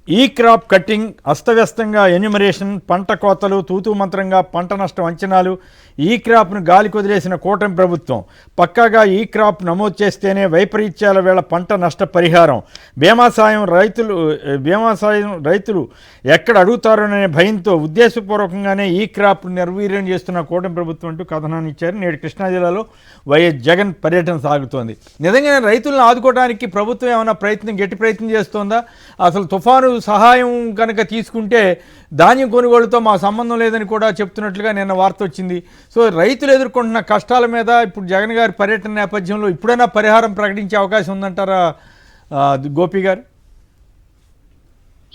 ఈ crop cutting, అస్తవ్యస్తంగా enumeration, పంట కోతలు, తూతూ మంత్రంగా పంట నష్టం అంచనాలు, ఈ క్రాప్ను గాలికి వదిలేసిన కూటమి ప్రభుత్వం. పక్కాగా ఈ క్రాప్ నమోదు చేస్తేనే వైపరీత్యాల వేళ పంట నష్ట పరిహారం. బీమా సాయం రైతులు ఎక్కడ అడుగుతారోననే భయంతో ఉద్దేశపూర్వకంగానే ఈ క్రాప్ నిర్వీర్యం చేస్తున్న కూటమి ప్రభుత్వం అంటూ కథనాన్ని ఇచ్చారు. నేడు కృష్ణా జిల్లాలో వైఎస్ జగన్ పర్యటన సాగుతోంది. నిజంగానే రైతులను ఆదుకోవడానికి ప్రభుత్వం ఏమైనా గట్టి ప్రయత్నం చేస్తోందా? అసలు తుఫాను సహాయం కనుక తీసుకుంటే ధాన్యం కొనుగోలుతో మా సంబంధం లేదని కూడా చెప్తున్నట్లుగా నిన్న వార్త వచ్చింది. సో రైతులు ఎదుర్కొంటున్న కష్టాల మీద ఇప్పుడు జగన్ గారి పర్యటన నేపథ్యంలో ఇప్పుడైనా పరిహారం ప్రకటించే అవకాశం ఉందంటారా గోపి గారు?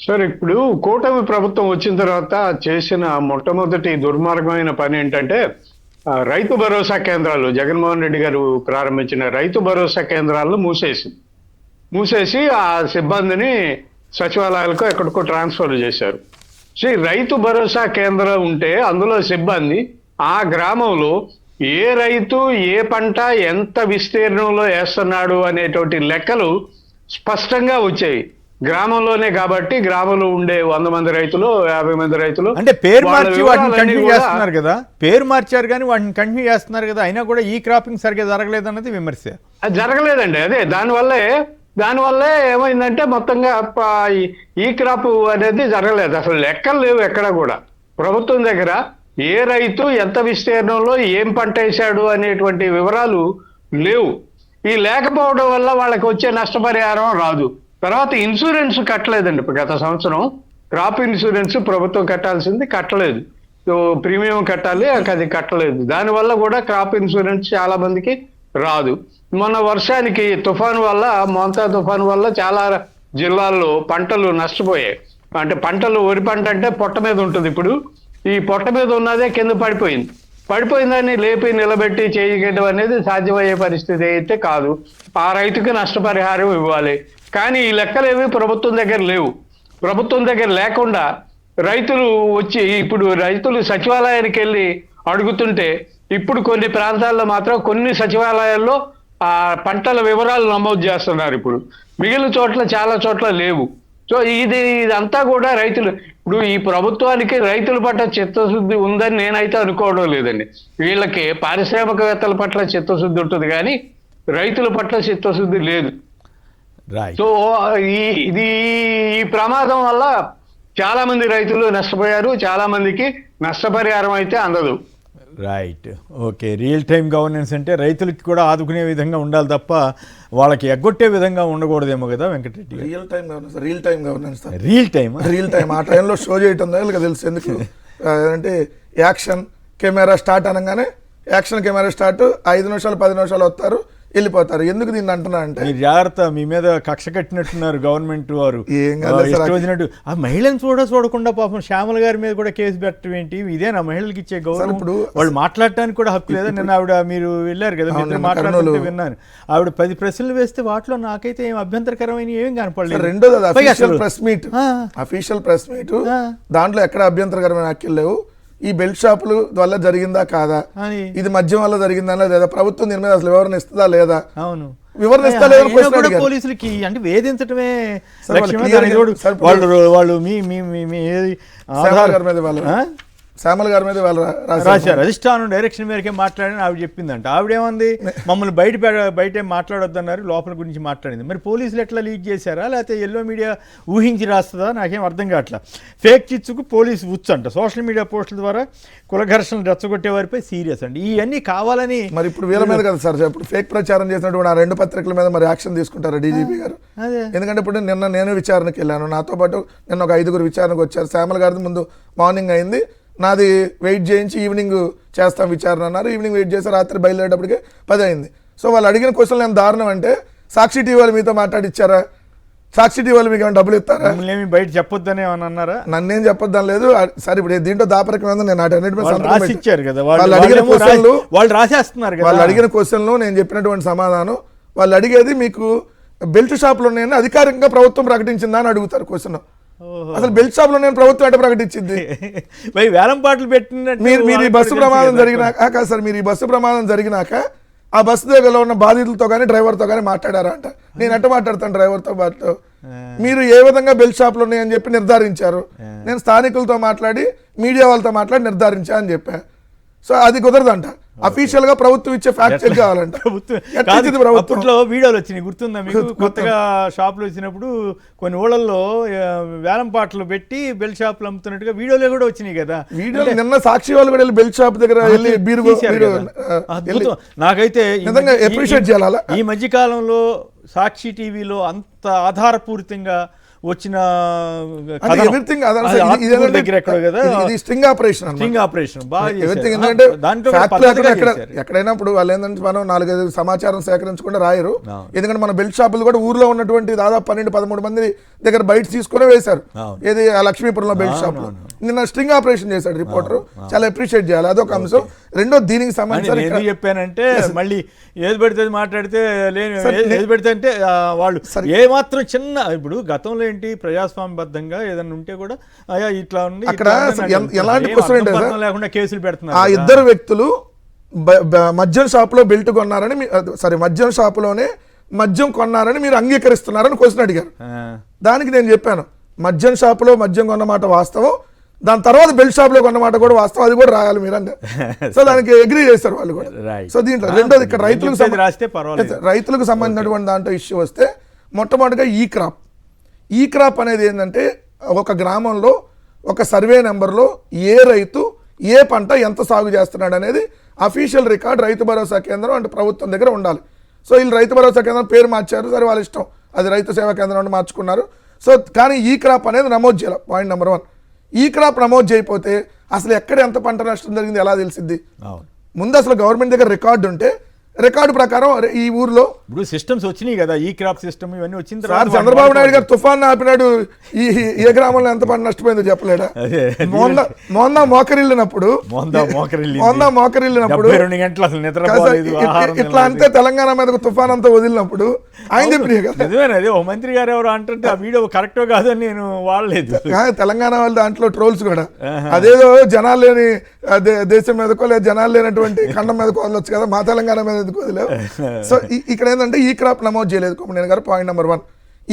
సార్, ఇప్పుడు కూటమి ప్రభుత్వం వచ్చిన తర్వాత చేసిన మొట్టమొదటి దుర్మార్గమైన పని ఏంటంటే రైతు భరోసా కేంద్రాలు, జగన్మోహన్ రెడ్డి గారు ప్రారంభించిన రైతు భరోసా కేంద్రాలను మూసేసి ఆ సిబ్బందిని సచివాలయాలకు ఎక్కడికో ట్రాన్స్ఫర్ చేశారు. రైతు భరోసా కేంద్రం ఉంటే అందులో సిబ్బంది ఆ గ్రామంలో ఏ రైతు ఏ పంట ఎంత విస్తీర్ణంలో వేస్తున్నాడు అనేటువంటి లెక్కలు స్పష్టంగా వచ్చాయి. గ్రామంలోనే కాబట్టి గ్రామంలో ఉండే 100 మంది రైతులు 50 మంది రైతులు అంటే పేరు మార్చి వాటిని కంటిన్యూ చేస్తున్నారు కదా, పేరు మార్చారు కానీ వాటిని కంటిన్యూ చేస్తున్నారు కదా, అయినా కూడా ఈ క్రాపింగ్ సరిగ్గా జరగలేదన్నది విమర్శ. అది జరగలేదండి. అదే దానివల్లే ఏమైందంటే మొత్తంగా ఈ క్రాప్ అనేది జరగలేదు. అసలు లెక్కలు లేవు ఎక్కడ కూడా. ప్రభుత్వం దగ్గర ఏ రైతు ఎంత విస్తీర్ణంలో ఏం పంట వేశాడు అనేటువంటి వివరాలు లేవు. ఈ లేకపోవడం వల్ల వాళ్ళకి వచ్చే నష్టపరిహారం రాదు. తర్వాత ఇన్సూరెన్స్ కట్టలేదండి. గత సంవత్సరం క్రాప్ ఇన్సూరెన్స్ ప్రభుత్వం కట్టాల్సింది కట్టలేదు. ప్రీమియం కట్టాలి, అది కట్టలేదు. దానివల్ల కూడా క్రాప్ ఇన్సూరెన్స్ చాలా మందికి రాదు. మొన్న వర్షానికి తుఫాను వల్ల, మోంతా తుఫాను వల్ల చాలా జిల్లాల్లో పంటలు నష్టపోయాయి. అంటే పంటలు, వరి పంట అంటే పొట్ట మీద ఉంటుంది. ఇప్పుడు ఈ పొట్ట మీద ఉన్నదే కింద పడిపోయిందని లేపి నిలబెట్టి చేయడం అనేది సాధ్యమయ్యే పరిస్థితి అయితే కాదు. ఆ రైతుకి నష్టపరిహారం ఇవ్వాలి. కానీ ఈ లెక్కలేవి ప్రభుత్వం దగ్గర లేవు. ప్రభుత్వం దగ్గర లేకుండా రైతులు వచ్చి ఇప్పుడు రైతులు సచివాలయానికి వెళ్ళి అడుగుతుంటే ఇప్పుడు కొన్ని ప్రాంతాల్లో మాత్రం కొన్ని సచివాలయాల్లో ఆ పంటల వివరాలు నమోదు చేస్తున్నారు. ఇప్పుడు మిగిలిన చోట్ల చాలా చోట్ల లేవు. సో ఇదంతా కూడా రైతులు, ఇప్పుడు ఈ ప్రభుత్వానికి రైతుల పట్ల చిత్తశుద్ధి ఉందని నేనైతే అనుకోవడం లేదండి. వీళ్ళకి పారిశ్రామికవేత్తల పట్ల చిత్తశుద్ధి ఉంటుంది కానీ రైతుల పట్ల చిత్తశుద్ధి లేదు. సో ఈ ప్రమాదం వల్ల చాలా మంది రైతులు నష్టపోయారు. చాలా మందికి నష్టపరిహారం అయితే అందదు. Right, okay. Real time governance అంటే రైతులకి కూడా ఆదుకునే విధంగా ఉండాలి తప్ప వాళ్ళకి ఎగ్గొట్టే విధంగా ఉండకూడదేమో కదా Venkatareddy? Real time governance real time ఆ టైంలో షో చేయటం వీళ్ళకి తెలుసు. ఎందుకు అంటే యాక్షన్ కెమెరా స్టార్ట్ అనగానే యాక్షన్ కెమెరా స్టార్ట్, 5 నిమిషాలు 10 నిమిషాలు వస్తారు, వెళ్ళిపోతారు. ఎందుకు దీన్ని అంటున్నా అంటే మీరు జాగ్రత్త, మీ మీద కక్ష కట్టినట్టున్నారు గవర్నమెంట్ వారు. వచ్చినట్టు ఆ మహిళను చూడకుండా పాపం శ్యామల గారి మీద కూడా కేసు పెట్టడం ఏంటి? ఇదేనా మహిళలకు ఇచ్చే గౌరవం? ఇప్పుడు వాళ్ళు మాట్లాడటానికి కూడా హక్కు లేదా? నిన్న ఆవిడ, మీరు వెళ్ళారు కదా, మాట్లాడుతూ విన్నాను, ఆవిడ 10 ప్రశ్నలు వేస్తే వాటిలో నాకైతే ఏం అభ్యంతరకరమైన ఏం కనపడలేదు. రెండోది అఫీషియల్ ప్రెస్ మీట్, దాంట్లో ఎక్కడ అభ్యంతరకరమైన వ్యాఖ్యలు లేవు. ఈ బెల్ట్ షాపుల వల్ల జరిగిందా కాదా, ఇది మద్యం వల్ల జరిగిందా లేదా, ప్రభుత్వం దీని మీద అసలు వివరణ ఇస్తుందా లేదా? అవును, వివరణ ఇస్తా లేదా? పోలీసులకి అంటే వేధించటమే వాళ్ళు శ్యామల గారి మీద వాళ్ళు రాశారు. అధిష్టానం డైరెక్షన్ మేరకే మాట్లాడని ఆవిడ చెప్పిందంట. ఆవిడేమంది, మమ్మల్ని బయట మాట్లాడొద్దన్నారు, లోపల గురించి మాట్లాడింది. మరి పోలీసులు ఎట్లా లీక్ చేశారా, లేకపోతే ఎల్లో మీడియా ఊహించి రాస్తుందా, నాకేం అర్థం కావట్లా. ఫేక్ చిచ్చుకు పోలీసు ఉచ్చు అంట. సోషల్ మీడియా పోస్టుల ద్వారా కుల ఘర్షణలు రెచ్చగొట్టే వారిపై సీరియస్ అండి. ఇవన్నీ కావాలని మరి ఇప్పుడు వీళ్ళ మీద కదా సార్, ఇప్పుడు ఫేక్ ప్రచారం చేసినటువంటి ఆ 2 పత్రికల మీద మరి యాక్షన్ తీసుకుంటారా డీజీపీ గారు? ఎందుకంటే ఇప్పుడు నేను విచారణకి వెళ్ళాను, నాతో పాటు నిన్న ఒక 5గురు విచారణకు వచ్చారు. శ్యామల గారిది ముందు మార్నింగ్ అయింది, నాది వెయిట్ చేయించి ఈవినింగ్ చేస్తాం విచారణ అన్నారు. ఈవినింగ్ వెయిట్ చేసి రాత్రి బయలుదేరేటప్పటికే 10 అయింది. సో వాళ్ళు అడిగిన క్వశ్చన్లు ఏం దారుణం అంటే, సాక్షి టీవీ వాళ్ళు మీతో మాట్లాడిచ్చారా? సాక్షి టీవీ వాళ్ళు మీకు ఏమైనా డబ్బులు ఇస్తారా? బయట చెప్పొద్దని అన్నారా? నన్నేం చెప్పొద్దని లేదు. సరే, ఇప్పుడు దీంట్లో దాపరికం నేను ఇచ్చారు కదా, వాళ్ళు అడిగిన క్వశ్చన్లు వాళ్ళు రాసేస్తున్నారు. వాళ్ళు అడిగిన క్వశ్చన్లు నేను చెప్పినటువంటి సమాధానం, వాళ్ళు అడిగేది మీకు బెల్ట్ షాపులు ఉన్నాయని అధికారికంగా ప్రభుత్వం ప్రకటించిందా అని అడుగుతారు క్వశ్చన్. అసలు బెల్ట్ షాప్ లో నేను ప్రభుత్వం ఎట్లా ప్రకటించింది? వేలం పాటలు పెట్టినట్టు మీరు ఈ బస్సు ప్రమాదం జరిగినాక సార్, మీరు ఈ బస్సు ప్రమాదం జరిగినాక ఆ బస్సు దగ్గరలో ఉన్న బాధితులతో కానీ డ్రైవర్తో కానీ మాట్లాడారా అంట. నేను ఎట్ట మాట్లాడతాను డ్రైవర్తో పాటు? మీరు ఏ విధంగా బెల్ట్ షాపులు ఉన్నాయని చెప్పి నిర్ధారించారు? నేను స్థానికులతో మాట్లాడి మీడియా వాళ్ళతో మాట్లాడి నిర్ధారించా అని చెప్పా. సో అది కుదరదంట. అఫీషియల్ గా ప్రభుత్వం ఇచ్చే ఫ్యాక్ట్ చెక్ కావాలంట. అప్పట్లో వీడియోలు వచ్చినాయి, గుర్తుందా మీకు? కొత్తగా షాపులు వచ్చినప్పుడు కొన్ని ఊళ్ళల్లో వేలం పాటలు పెట్టి బెల్ట్ షాపులు అమ్ముతున్నట్టుగా వీడియోలు కూడా వచ్చినాయి కదా. వీడియోలు నిన్న సాక్షి వాళ్ళు కూడా వెళ్ళి బెల్ట్ షాప్ దగ్గర వెళ్ళి నాకైతే నిజంగా అప్రిషియేట్ చేయాలి. ఈ మధ్య కాలంలో సాక్షి టీవీలో అంత ఆధారపూరితంగా వచ్చిన ఎవ్రీథింగ్ స్ట్రింగ్ ఆపరేషన్ ఎక్కడైనా ఇప్పుడు వాళ్ళు ఏంటంటే మనం 4-5 సమాచారం సేకరించకుండా రాయరు. ఎందుకంటే మన బెల్ట్ షాపులు కూడా ఊర్లో ఉన్నటువంటి దాదాపు 12-13 మంది దగ్గర బయట తీసుకుని వేశారు. ఏది లక్ష్మీపురంలో బెల్ట్ షాప్ లో నిన్న స్ట్రింగ్ ఆపరేషన్ చేశాడు రిపోర్టర్. చాలా అప్రిషియేట్ చేయాలి, అదొక అంశం. రెండో దీనికి సంబంధించి చెప్పానంటే మళ్ళీ ఏది పెడితే మాట్లాడితే లేని ఏది పెడితే అంటే వాళ్ళు ఏ మాత్రం చిన్న ఇప్పుడు గతంలో ఏంటి ప్రజాస్వామ్యబద్ధంగా ఏదైనా ఉంటే కూడా అయ్యా ఇట్లా ఉంది అక్కడ ఎలాంటి క్వశ్చన్ లేకుండా కేసులు పెడుతున్నారు. ఆ ఇద్దరు వ్యక్తులు మద్యం షాప్ లో బెల్ట్ కొన్నారని మద్యం షాపులోనే మద్యం కొన్నారని మీరు అంగీకరిస్తున్నారని క్వశ్చన్ అడిగారు. దానికి నేను చెప్పాను మద్యం షాపులో మద్యం కొన్నమాట వాస్తవం, దాని తర్వాత బెల్ట్ షాప్ లో కొన్నమాట కూడా వాస్తవం, అది కూడా రాయాలి మీరు అంటే. సో దానికి అగ్రీ చేస్తారు వాళ్ళు కూడా. సో దీంట్లో రెండోది ఇక్కడ రైతులకు సంబంధించినటువంటి దాంట్లో ఇష్యూ వస్తే మొట్టమొదటిగా ఈ క్రాప్ అనేది ఏంటంటే ఒక గ్రామంలో ఒక సర్వే నెంబర్లో ఏ రైతు ఏ పంట ఎంత సాగు చేస్తున్నాడు అనేది అఫీషియల్ రికార్డ్ రైతు భరోసా కేంద్రం అంటే ప్రభుత్వం దగ్గర ఉండాలి. సో వీళ్ళు రైతు భరోసా కేంద్రం పేరు మార్చారు, సరే వాళ్ళ ఇష్టం, అది రైతు సేవా కేంద్రం అంటే మార్చుకున్నారు. సో కానీ ఈ క్రాప్ అనేది నమోదు చేయాలి. పాయింట్ నెంబర్ 1, ఈ క్రాప్ నమోదు చేయకపోతే అసలు ఎక్కడ ఎంత పంట నష్టం జరిగింది ఎలా తెలిసిద్ది? ముందు అసలు గవర్నమెంట్ దగ్గర రికార్డు ఉంటే రికార్డు ప్రకారం ఈ ఊర్లో ఇప్పుడు సిస్టమ్స్ వచ్చినాయి కదా, ఈ క్రాప్ సిస్టమ్ ఇవన్నీ వచ్చిన తర్వాత చంద్రబాబు నాయుడు గారు తుఫాన్ ఆపినాడు, ఏ గ్రామంలో ఎంత పంట నష్టపోయిందో చెప్పలేడా? మోందా మోకరిల్లినప్పుడు ఇట్లా అంతే తెలంగాణ మీద తుఫాన్ అంతా వదిలినప్పుడు ఆయన చెప్పినాయి కదా. నిజమేనది ఓ మంత్రి గారు ఎవరు అంటుంటే ఆ వీడియో కరెక్టో కాదని నేను వాడలేదు. తెలంగాణ వాళ్ళ దాంట్లో ట్రోల్స్ కూడా అదేదో జనాలు లేని దేశం మీదకో లేదా జనాలు లేనటువంటి ఖండం మీదకో వదలొచ్చు కదా, మా తెలంగాణ మీద వదిలేవు. సో ఇక్కడ ఏంటంటే ఈ క్రాప్ నమోదు చేయలేదు కొమ్మనేని గారు. పాయింట్ నెంబర్ 1,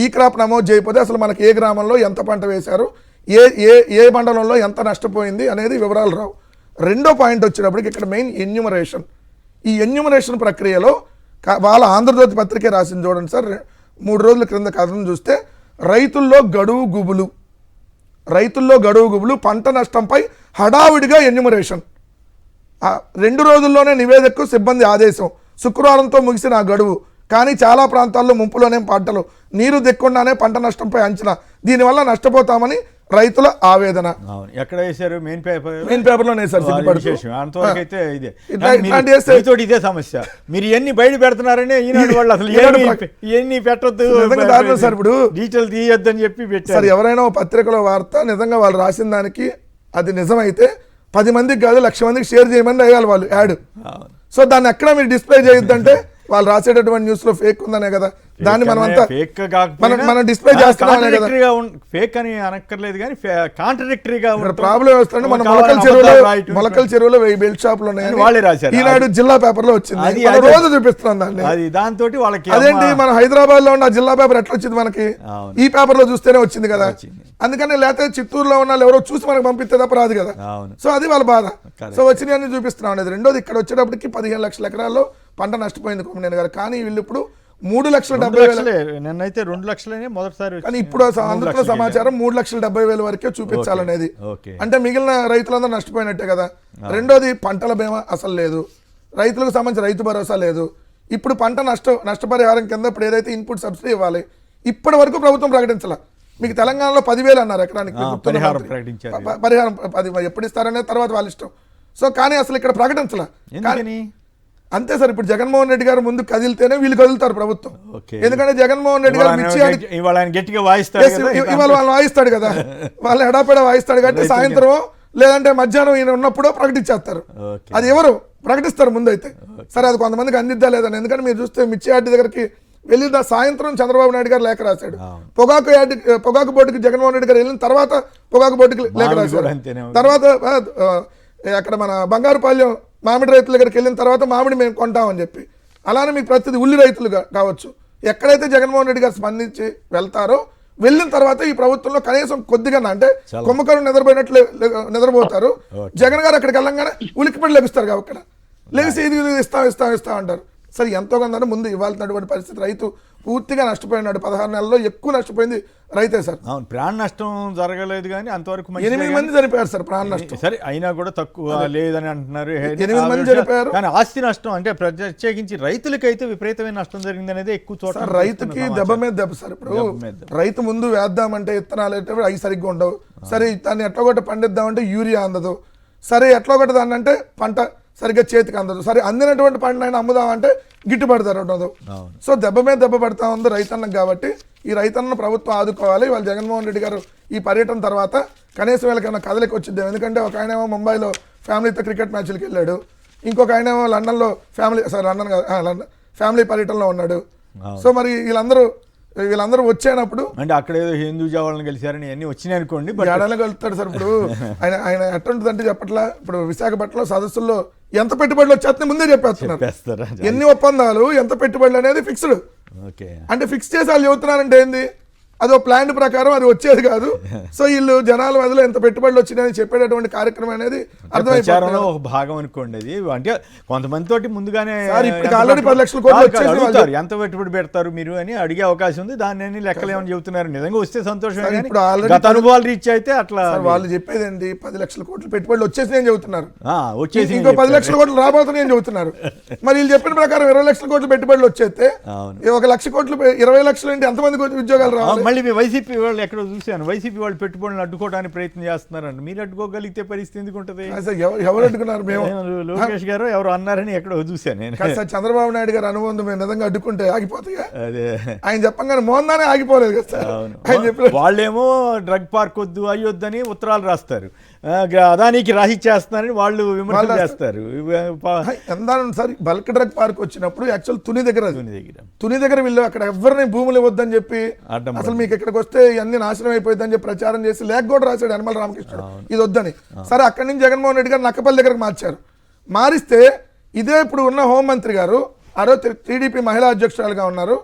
ఈ క్రాప్ నమోదు చేయకపోతే అసలు మనకి ఏ గ్రామంలో ఎంత పంట వేశారు, ఏ మండలంలో ఎంత నష్టపోయింది అనేది వివరాలు రావు. రెండో పాయింట్ వచ్చేటప్పటికి ఇక్కడ మెయిన్ ఎన్యూమరేషన్. ఈ ఎన్యూమరేషన్ ప్రక్రియలో వాళ్ళ ఆంధ్రజ్యోతి పత్రికే రాసింది చూడండి సార్, 3 రోజుల క్రింద కథను చూస్తే రైతుల్లో గడువు గుబులు పంట నష్టంపై హడావిడిగా ఎన్యూమరేషన్. 2 రోజుల్లోనే నివేదికకు సిబ్బంది ఆదేశం, శుక్రవారంతో ముగిసిన ఆ గడువు. కానీ చాలా ప్రాంతాల్లో ముంపులోనే పంటలు, నీరు దిక్కుండానే పంట నష్టంపై అంచనా, దీనివల్ల నష్టపోతామని రైతుల ఆవేదన. ఎక్కడ వేశారు? మెయిన్ పేపర్లోనే వేశారు. ఇదే సమస్య, మీరు ఎన్ని బయట పెడుతున్నారని ఈనాడు వాళ్ళు అసలు ఎన్ని పెట్టొద్దు సార్, ఇప్పుడు డీటెయిల్ తీయొద్దని చెప్పి పెట్టారు. సార్ ఎవరైనా పత్రికలో వార్త నిజంగా వాళ్ళు రాసిన దానికి అది నిజమైతే 10 మందికి కాదు 1,00,000 మందికి షేర్ చేయమని వేయాలి వాళ్ళు యాడ్. సో దాన్ని ఎక్కడ మీరు డిస్ప్లే చేయొద్దంటే వాళ్ళు రాసేటటువంటి న్యూస్ లో ఫేక్ ఉందనే కదా, దాన్ని మనమంతా మనం డిస్ప్లే చేస్తున్నామనే కదా. ఫేక్ అని అనక్కర్లేదు కానీ కాంట్రడిక్టరీగా ప్రాబ్లం వస్తుంది. మన మొలకల చెరువులో 1000 బెల్ట్ షాపులు ఉన్నాయని వాళ్ళే రాశారు. ఈనాడు జిల్లా పేపర్ లో వచ్చింది, రోజు చూపిస్తున్నాం దాన్ని. దాంతో వాళ్ళకి అదేంటి మన హైదరాబాద్ లో ఉన్న జిల్లా పేపర్ ఎట్లా వచ్చింది మనకి? ఈ పేపర్ లో చూస్తేనే వచ్చింది కదా. అందుకని లేకపోతే చిత్తూరులో ఉన్న ఎవరో చూసి మనకు పంపిస్తే తప్ప రాదు కదా. సో అది వాళ్ళ బాధ. సో వచ్చినాయని చూపిస్తున్నాం అనేది. రెండోది ఇక్కడ వచ్చేటప్పటికి 15 లక్షల ఎకరాల్లో పంట నష్టపోయింది కొమ్మనేని గారు. కానీ వీళ్ళు ఇప్పుడు 3,70,000 నిన్నైతే 2 లక్షలనే మొదటిసారి. కానీ ఇప్పుడు అందులో సమాచారం 3,70,000 వరకే చూపించాలనేది. అంటే మిగిలిన రైతులందరూ నష్టపోయినట్టే కదా. రెండోది పంటల బీమా అసలు లేదు, రైతులకు సంబంధించి రైతు భరోసా లేదు. ఇప్పుడు పంట నష్టపరిహారం కింద ఇప్పుడు ఏదైతే ఇన్పుట్ సబ్సిడీ ఇవ్వాలి ఇప్పటి వరకు ప్రభుత్వం ప్రకటించాల. మీకు తెలంగాణలో 10,000 అన్నారు ఎకరానికి పరిహారం, ఎప్పుడు ఇస్తారనేది తర్వాత వాళ్ళ ఇష్టం. సో కానీ అసలు ఇక్కడ ప్రకటించాల. అంతే సార్, ఇప్పుడు జగన్మోహన్ రెడ్డి గారు ముందు కదిలితేనే వీళ్ళు కదులుతారు ప్రభుత్వం. ఎందుకంటే జగన్మోహన్ రెడ్డి గారు ఇవాళ గట్టిగా ఇవాళ వాళ్ళు వాయిస్తాడు కదా, వాళ్ళు ఎడాపెడా వాయిస్తాడు కాబట్టి సాయంత్రం లేదంటే మధ్యాహ్నం ఈయన ఉన్నప్పుడు ప్రకటించేస్తారు. అది ఎవరు ప్రకటిస్తారు ముందు అయితే. సరే అది కొంతమందికి అందిద్దా లేదని. ఎందుకంటే మీరు చూస్తే మిర్చి యార్డ్ దగ్గరికి వెళ్ళి సాయంత్రం చంద్రబాబు నాయుడు గారు లేఖ రాశాడు. పొగాకు బోర్డుకి జగన్మోహన్ రెడ్డి గారు వెళ్ళిన తర్వాత పొగాకు బోర్డుకి లేఖ రాశాడు. తర్వాత అక్కడ మన బంగారుపాలెం మామిడి రైతుల దగ్గరికి వెళ్ళిన తర్వాత మామిడి మేము కొంటామని చెప్పి అలానే మీకు ప్రతిదీ ఉల్లి రైతులు కావచ్చు, ఎక్కడైతే జగన్మోహన్ రెడ్డి గారు స్పందించి వెళ్తారో వెళ్ళిన తర్వాత ఈ ప్రభుత్వంలో కనీసం కొద్దిగా అంటే కుంభకర్ణుడు నిద్రపోయినట్లు నిద్రపోతారు. జగన్ గారు అక్కడికి వెళ్ళంగానే ఉలిక్కిపడి లభిస్తారు కాబట్టి అక్కడ లేచి ఇది ఇస్తాం అంటారు. సరే ఎంతో కొంత ముందు ఇవ్వాల్సినటువంటి పరిస్థితి. రైతు పూర్తిగా నష్టపోయినాడు. 16 నెలల్లో ఎక్కువ నష్టపోయింది రైతే సార్. అవును, ప్రాణ నష్టం జరగలేదు కానీ అంతవరకు 8 మంది చనిపోయారు సార్ ప్రాణ నష్టం. సరే అయినా కూడా తక్కువ లేదని అంటున్నారు. 8 మంది చనిపోయారు. కానీ ఆస్తి నష్టం అంటే ప్రత్యేకించి రైతులకైతే విపరీతమైన నష్టం జరిగింది అనేది ఎక్కువ చోట. రైతుకి దెబ్బ మీద దెబ్బ సార్. ఇప్పుడు రైతు ముందు వేద్దామంటే విత్తనాలు అవి సరిగ్గా ఉండవు. సరే దాన్ని ఎట్లా ఒకటి పండిద్దామంటే యూరియా అందదు. సరే ఎట్లా ఒకటి దాన్ని అంటే పంట సరిగ్గా చేతికి అందదు. సరే అందినటువంటి పంటను అయినా అమ్ముదామంటే గిట్టుబాటు ధర ఉండదు. సో దెబ్బ మీద దెబ్బ పడతా ఉంది రైతన్నకు. కాబట్టి ఈ రైతన్నను ప్రభుత్వం ఆదుకోవాలి. వాళ్ళు జగన్మోహన్ రెడ్డి గారు ఈ పర్యటన తర్వాత కనీసం వీళ్ళకైనా కదలికి వచ్చిద్దాం. ఎందుకంటే ఒక ఆయనేమో ముంబైలో ఫ్యామిలీతో క్రికెట్ మ్యాచ్లకి వెళ్ళాడు, ఇంకొక ఆయనేమో లండన్లో ఫ్యామిలీ పర్యటనలో ఉన్నాడు. సో మరి వీళ్ళందరూ వచ్చేనప్పుడు అంటే అక్కడ ఏదో హిందూజా వాళ్ళని కలిసారని అన్ని వచ్చినాయి అనుకోండి. ఏడాదిలో కలుస్తాడు సార్. ఇప్పుడు ఆయన ఎట్టుంటుంది అంటే చెప్పట్లా, ఇప్పుడు విశాఖపట్నంలో సదస్సుల్లో ఎంత పెట్టుబడులు వచ్చేస్తే ముందే చెప్పేస్తున్నారు. ఎన్ని ఒప్పందాలు ఎంత పెట్టుబడులు అనేది ఫిక్స్డ్. అంటే ఫిక్స్ చేసి వాళ్ళు చెబుతున్నారంటే ఏంది, అదో ప్లాన్ ప్రకారం అది వచ్చేది కాదు. సో వీళ్ళు జనాల మధ్యలో ఎంత పెట్టుబడులు వచ్చినాయని చెప్పేటటువంటి కార్యక్రమం అనేది అర్థమైపోయింది. ఒక భాగం అనుకోండి అది. అంటే కొంతమంది తోటి ముందుగానే ఆల్రెడీ 10 లక్షల కోట్లు ఎంత పెట్టుబడి పెడతారు మీరు అని అడిగే అవకాశం ఉంది. దాన్ని లెక్కలేమని చెబుతున్నారు. నిజంగా వస్తే సంతోషం. గత అనుభవాలు రీచ్ అయితే అట్లా వాళ్ళు చెప్పేదండి 10 లక్షల కోట్లు పెట్టుబడులు వచ్చేసి చెబుతున్నారు. వచ్చేసి ఇంకో 10 లక్షల కోట్లు రాబోతున్నాయని చెబుతున్నారు. మరి వీళ్ళు చెప్పిన ప్రకారం 20 లక్షల కోట్లు పెట్టుబడులు వచ్చేస్తే 1 లక్ష కోట్లు 20 లక్షలు అంటే ఎంతమంది ఉద్యోగాలు రావాలి? మళ్ళీ వైసీపీ వాళ్ళు ఎక్కడో చూశాను, వైసీపీ వాళ్ళు పెట్టుబడులను అడ్డుకోవడానికి ప్రయత్నం చేస్తున్నారండి. మీరు అడ్డుకోగలిగితే పరిస్థితి ఎందుకు ఉంటుంది? ఎవరు అడ్డుకున్నారు? మేము లోకేష్ గారు ఎవరు అన్నారని ఎక్కడో చూశాను నేను. చంద్రబాబు నాయుడు గారు అనుబంధం మేము నిజంగా అడ్డుకుంటే ఆగిపోతాయి. అదే ఆయన చెప్పంగానే మోహన్దానే ఆగిపోలేదు కదా సార్. ఆయన చెప్పారు వాళ్ళేమో డ్రగ్ పార్క్ వద్దు అయ్యొద్దని ఉత్తరాలు రాస్తారు, అదానికి రాసిచ్చేస్తున్నారని వాళ్ళు విమర్శలు చేస్తారు. సార్ బల్క్ డ్రగ్ పార్క్ వచ్చినప్పుడు యాక్చువల్ తుని దగ్గర వీళ్ళు అక్కడ ఎవరిని భూములు ఇవ్వద్దని చెప్పి, అసలు మీకు ఇక్కడికి వస్తే ఇవన్నీ నాశనం అయిపోయిందని చెప్పి ప్రచారం చేసి లేఖ కూడా రాశాడు యనమల రామకృష్ణుడు ఇది వద్దని. సరే అక్కడి నుంచి జగన్మోహన్ రెడ్డి గారు నక్కపల్లి దగ్గరకు మారిస్తే ఇదే ఇప్పుడు ఉన్న హోంమంత్రి గారు టీడీపీ మహిళా అధ్యక్షురాలుగా ఉన్నారు.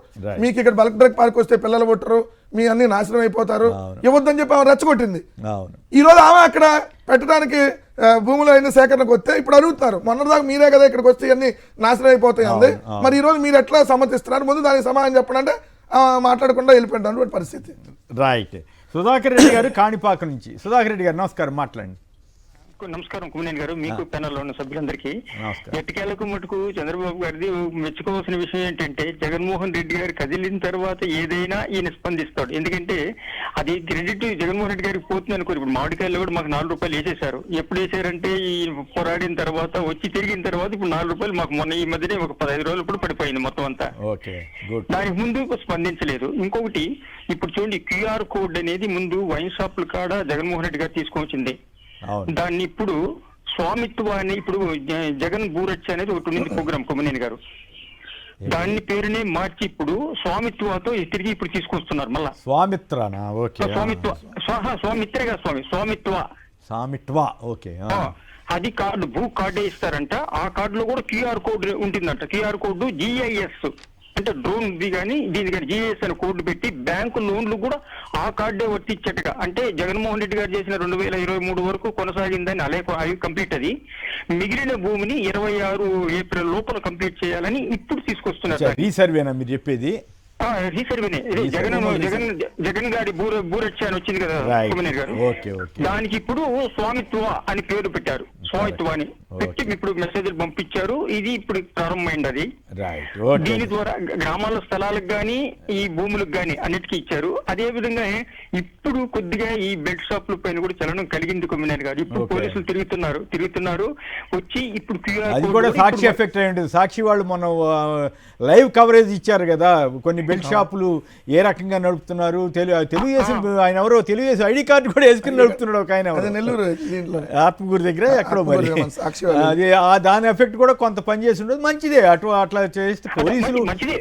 మీకు ఇక్కడ బల్క్ డ్రగ్ పార్క్ వస్తే పిల్లలు పుట్టరు, మీ అన్ని నాశనం అయిపోతారు, ఇవ్వద్దని చెప్పి ఆమె రెచ్చగొట్టింది. ఈ రోజు ఆమె అక్కడ పెట్టడానికి భూములు అయిన సేకరణకు వస్తే ఇప్పుడు అడుగుతున్నారు, మొన్నటిదాకా మీరే కదా ఇక్కడికి వస్తే ఇవన్నీ నాశనం అయిపోతాయి అంది. మరి ఈ రోజు మీరు ఎట్లా సమ్మతిస్తున్నారు? ముందు దానికి సమాధానం చెప్పడంటే మాట్లాడకుండా వెళ్ళిపోయినటువంటి పరిస్థితి. రైట్. సుధాకర్ రెడ్డి గారు కాణిపాక నుంచి. సుధాకర్ రెడ్డి గారు నమస్కారం, మాట్లాడండి. నమస్కారం కుమ్మనేని గారు, మీకు ప్యానెల్లో ఉన్న సభ్యులందరికీ. ఎట్టకేలకు మటుకు చంద్రబాబు గారిది మెచ్చుకోవాల్సిన విషయం ఏంటంటే, జగన్మోహన్ రెడ్డి గారు కదిలిన తర్వాత ఏదైనా ఈయన స్పందిస్తాడు. ఎందుకంటే అది క్రెడిట్ జగన్మోహన్ రెడ్డి గారికి పోతుంది అనుకోరు. ఇప్పుడు మామిడికాయలు కూడా మాకు 4 రూపాయలు వేసేశారు. ఎప్పుడు వేసారంటే ఈ పోరాడిన తర్వాత వచ్చి తిరిగిన తర్వాత ఇప్పుడు 4 రూపాయలు మాకు మొన్న ఈ మధ్యనే ఒక 15 రోజులు ఇప్పుడు పడిపోయింది మొత్తం అంతా. దానికి ముందు స్పందించలేదు. ఇంకొకటి ఇప్పుడు చూడండి, QR కోడ్ అనేది ముందు వైన్ షాపుల కాడ జగన్మోహన్ రెడ్డి గారు తీసుకొచ్చింది. దాన్ని ఇప్పుడు స్వామిత్వాన్ని ఇప్పుడు జగన్ బూరచ్చ అనేది ఒకటి ఉంది ప్రోగ్రామ్ కుమ్మనేని గారు, దాన్ని పేరునే మార్చి ఇప్పుడు స్వామిత్వతో తిరిగి ఇప్పుడు తీసుకొస్తున్నారు. మళ్ళా స్వామిత్వ అది కార్డు భూ కార్డే ఇస్తారంట. ఆ కార్డులో కూడా QR కోడ్ ఉంటుందంట. QR కోడ్ GIS అంటే డ్రోన్ ఇది కానీ దీని కానీ GIS అని కోడ్లు పెట్టి బ్యాంకు లోన్లు కూడా ఆ కార్డే వర్తించట్టుగా. అంటే జగన్మోహన్ రెడ్డి గారు చేసిన 2023 వరకు కొనసాగిందని అవి కంప్లీట్. అది మిగిలిన భూమిని 26 ఏప్రిల్ లోపల కంప్లీట్ చేయాలని ఇప్పుడు తీసుకొస్తున్నారు. రీసర్వేనా మీరు చెప్పేది? రీసర్వేనే. జగన్ గారి బూరచ్చ అని వచ్చింది కదా కుమ్మనేని గారు, దానికి ఇప్పుడు స్వామిత్వ అని పేరు పెట్టారు. స్వామిత్వాన్ని పెట్టి ఇప్పుడు మెసేజ్లు పంపించారు. ఇది ఇప్పుడు ప్రారంభమైంది. అది దీని ద్వారా గ్రామాల స్థలాలకు గానీ ఈ భూములకు గానీ అన్నిటికీ ఇచ్చారు. అదే విధంగా ఇప్పుడు కొద్దిగా ఈ బెడ్ షాపుల పైన కూడా చలనం కలిగింది కుమ్మనేని గారు. ఇప్పుడు పోలీసులు తిరుగుతున్నారు వచ్చి ఇప్పుడు అది కూడా సాక్షి ఎఫెక్ట్ అయి ఉంటుంది. సాక్షి వాళ్ళు మొన్న లైవ్ కవరేజ్ ఇచ్చారు కదా, కొన్ని బెల్ట్ షాపులు ఏ రకంగా నడుపుతున్నారు. తెలుగుదేశం ఆయన ఎవరో తెలుగుదేశం ID కార్డు కూడా వేసుకుని నడుపుతున్నాడు ఒక ఆయన, నెల్లూరు ఆత్మకూరు దగ్గర ఎక్కడో మరి సాక్షి వాళ్ళు. అది దాని ఎఫెక్ట్ కూడా కొంత పని చేసి ఉండదు. మంచిదే అట్లా చేస్తే పోలీసులు మంచిదే.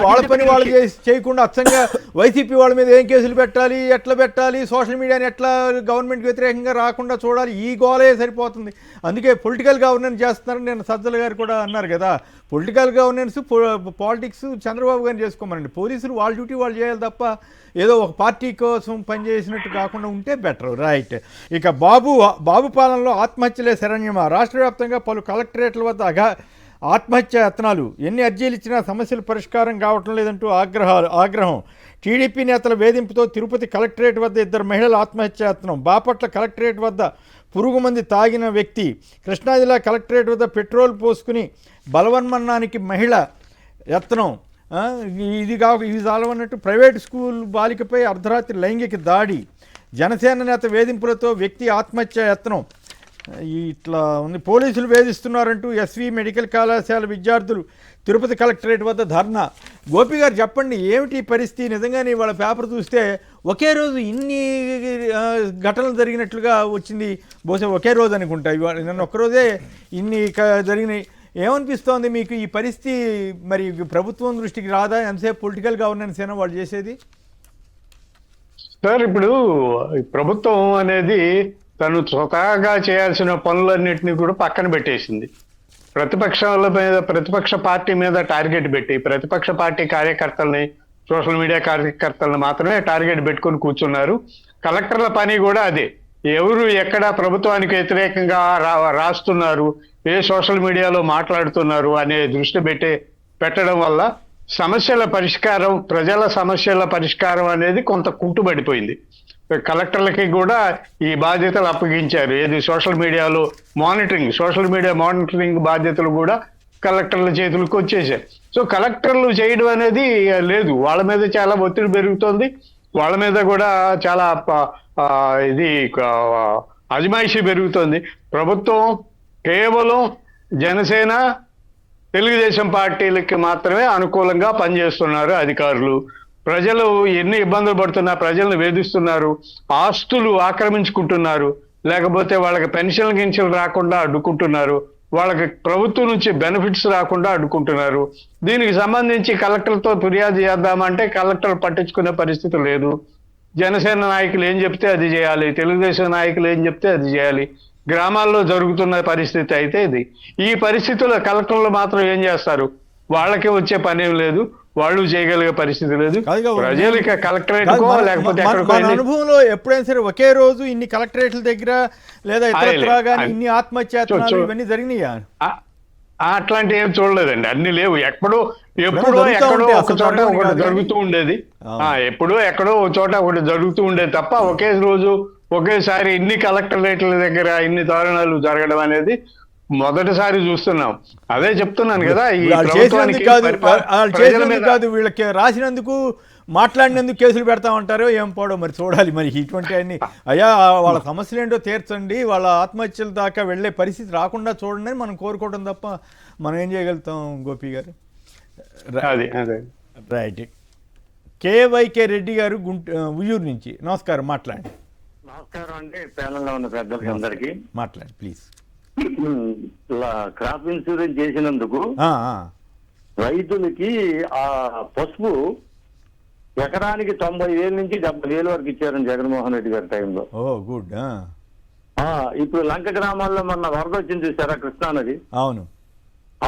వాళ్ళ పని వాళ్ళు చేయకుండా అచ్చంగా వైసీపీ వాళ్ళ మీద ఏం కేసులు పెట్టాలి, ఎట్లా పెట్టాలి, సోషల్ మీడియాని ఎట్లా గవర్నమెంట్ వ్యతిరేకంగా రాకుండా చూడాలి, ఈ గోలే సరిపోతుంది. అందుకే పొలిటికల్ గవర్నెన్స్ చేస్తున్నారని నేను సజ్జల గారు కూడా అన్నారు కదా. పొలిటికల్ గవర్నెన్స్ పాలిటిక్స్ చంద్రబాబు గారిని చేసుకోమనండి. పోలీసులు వాళ్ళ డ్యూటీ వాళ్ళు చేయాలి తప్ప ఏదో ఒక పార్టీ కోసం పనిచేసినట్టు కాకుండా ఉంటే బెటర్. రైట్. ఇక బాబు పాలనలో ఆత్మహత్యలే శరణ్యమా. రాష్ట్ర వ్యాప్తంగా పలు కలెక్టరేట్ల వద్ద ఆత్మహత్య యత్నాలు. ఎన్ని అర్జీలు ఇచ్చినా సమస్యలు పరిష్కారం కావటం లేదంటూ ఆగ్రహం. టీడీపీ నేతల వేధింపుతో తిరుపతి కలెక్టరేట్ వద్ద 2 మహిళల ఆత్మహత్య యత్నం. బాపట్ల కలెక్టరేట్ వద్ద పురుగుమంది తాగిన వ్యక్తి. కృష్ణా జిల్లా కలెక్టరేట్ వద్ద పెట్రోల్ పోసుకుని బలవన్మరణానికి మహిళ యత్నం. ఇది చాలవన్నట్టు ప్రైవేట్ స్కూల్ బాలికపై అర్ధరాత్రి లైంగిక దాడి. జనసేన నేత వేధింపులతో వ్యక్తి ఆత్మహత్య యత్నం. ఇట్లా ఉంది. పోలీసులు వేధిస్తున్నారంటూ ఎస్వి మెడికల్ కళాశాల విద్యార్థులు తిరుపతి కలెక్టరేట్ వద్ద ధర్నా. గోపి గారు చెప్పండి, ఏమిటి పరిస్థితి? నిజంగానే వాళ్ళ పేపర్ చూస్తే ఒకే రోజు ఇన్ని ఘటనలు జరిగినట్లుగా వచ్చింది. బహుశా ఒకే రోజు అనుకుంటా, నన్ను ఒక్కరోజే ఇన్ని జరిగినాయి. ఏమనిపిస్తోంది మీకు ఈ పరిస్థితి? మరి ప్రభుత్వం దృష్టికి రాదా? ఎంతసేపు పొలిటికల్ గవర్నెన్స్ అయినా వాళ్ళు చేసేది? సార్, ఇప్పుడు ప్రభుత్వం అనేది తను స్వతహాగా చేయాల్సిన పనులన్నింటినీ కూడా పక్కన పెట్టేసింది. ప్రతిపక్ష పార్టీ మీద టార్గెట్ పెట్టి ప్రతిపక్ష పార్టీ కార్యకర్తల్ని, సోషల్ మీడియా కార్యకర్తలను మాత్రమే టార్గెట్ పెట్టుకొని కూర్చున్నారు. కలెక్టర్ల పని కూడా అదే. ఎవరు ఎక్కడ ప్రభుత్వానికి వ్యతిరేకంగా రాస్తున్నారు, ఏ సోషల్ మీడియాలో మాట్లాడుతున్నారు అనే దృష్టి పెట్టడం వల్ల సమస్యల పరిష్కారం, ప్రజల సమస్యల పరిష్కారం అనేది కొంత కుంటుపడిపోయింది. కలెక్టర్లకి కూడా ఈ బాధ్యతలు అప్పగించారు. ఏది సోషల్ మీడియా మానిటరింగ్ బాధ్యతలు కూడా కలెక్టర్ల చేతులకు వచ్చేసాయి. సో కలెక్టర్లు చేయడం అనేది లేదు. వాళ్ళ మీద చాలా ఒత్తిడి పెరుగుతోంది. వాళ్ళ మీద కూడా చాలా అజమాయిషీ పెరుగుతోంది. ప్రభుత్వం కేవలం జనసేన, తెలుగుదేశం పార్టీలకి మాత్రమే అనుకూలంగా పనిచేస్తున్నారు అధికారులు. ప్రజలు ఎన్ని ఇబ్బందులు పడుతున్నా, ప్రజలను వేధిస్తున్నారు, ఆస్తులు ఆక్రమించుకుంటున్నారు, లేకపోతే వాళ్ళకి పెన్షన్లు రాకుండా అడ్డుకుంటున్నారు, వాళ్ళకి ప్రభుత్వం నుంచి బెనిఫిట్స్ రాకుండా అడ్డుకుంటున్నారు. దీనికి సంబంధించి కలెక్టర్తో ఫిర్యాదు చేద్దామంటే కలెక్టర్ పట్టించుకునే పరిస్థితి లేదు. జనసేన నాయకులు ఏం చెప్తే అది చేయాలి, తెలుగుదేశం నాయకులు ఏం చెప్తే అది చేయాలి. గ్రామాల్లో జరుగుతున్న పరిస్థితి అయితే ఇది. ఈ పరిస్థితుల్లో కలెక్టర్లు మాత్రం ఏం చేస్తారు? వాళ్ళకి వచ్చే పని ఏం లేదు, వాళ్ళు చేయగలిగే పరిస్థితి లేదు. ప్రజలకి కలెక్టరేట్ లేకపోతే అనుభవంలో ఎప్పుడైనా సరే ఒకే రోజు ఇన్ని కలెక్టరేట్ల దగ్గర లేదా ఇన్ని ఆత్మహత్యలు ఇవన్నీ జరిగినాయా? అట్లాంటి ఏం చూడలేదండి. అన్ని లేవు. ఎక్కడో ఒక చోట ఒకటి జరుగుతూ ఉండేది. ఎప్పుడో ఎక్కడో ఒక చోట ఒకటి జరుగుతూ ఉండేది తప్ప ఒకే రోజు ఒకేసారి ఇన్ని కలెక్టరేట్ల దగ్గర ఇన్ని దారుణాలు జరగడం అనేది మొదటిసారి చూస్తున్నాం. అదే చెప్తున్నాను కదా, ఈ కాదు వీళ్ళకి రాసినందుకు, మాట్లాడినందుకు కేసులు పెడతామంటారో ఏం పోవడం మరి చూడాలి. మరి ఇటువంటి అన్ని అయ్యా వాళ్ళ సమస్యలు ఏంటో తీర్చండి, వాళ్ళ ఆత్మహత్యల దాకా వెళ్ళే పరిస్థితి రాకుండా చూడండి అని మనం కోరుకోవడం తప్ప మనం ఏం చేయగలుగుతాం? గోపి గారు, రైట్. కేవైకే రెడ్డి గారు ఉయ్యూరు నుంచి, నమస్కారం, మాట్లాడండి. నమస్కారం అండి, ప్యానెల్లో ఉన్న పెద్దలకి అందరికి. మాట్లాడండి ప్లీజ్. క్రాప్ ఇన్సూరెన్స్ చేసినందుకు రైతులకి ఆ పసుపు ఎకరానికి 90,000 నుంచి 70,000 వరకు ఇచ్చారని జగన్మోహన్ రెడ్డి గారి టైంలో. గుడ్. ఇప్పుడు లంక గ్రామాల్లో మొన్న వరద వచ్చింది చూసారా, కృష్ణానది. అవును.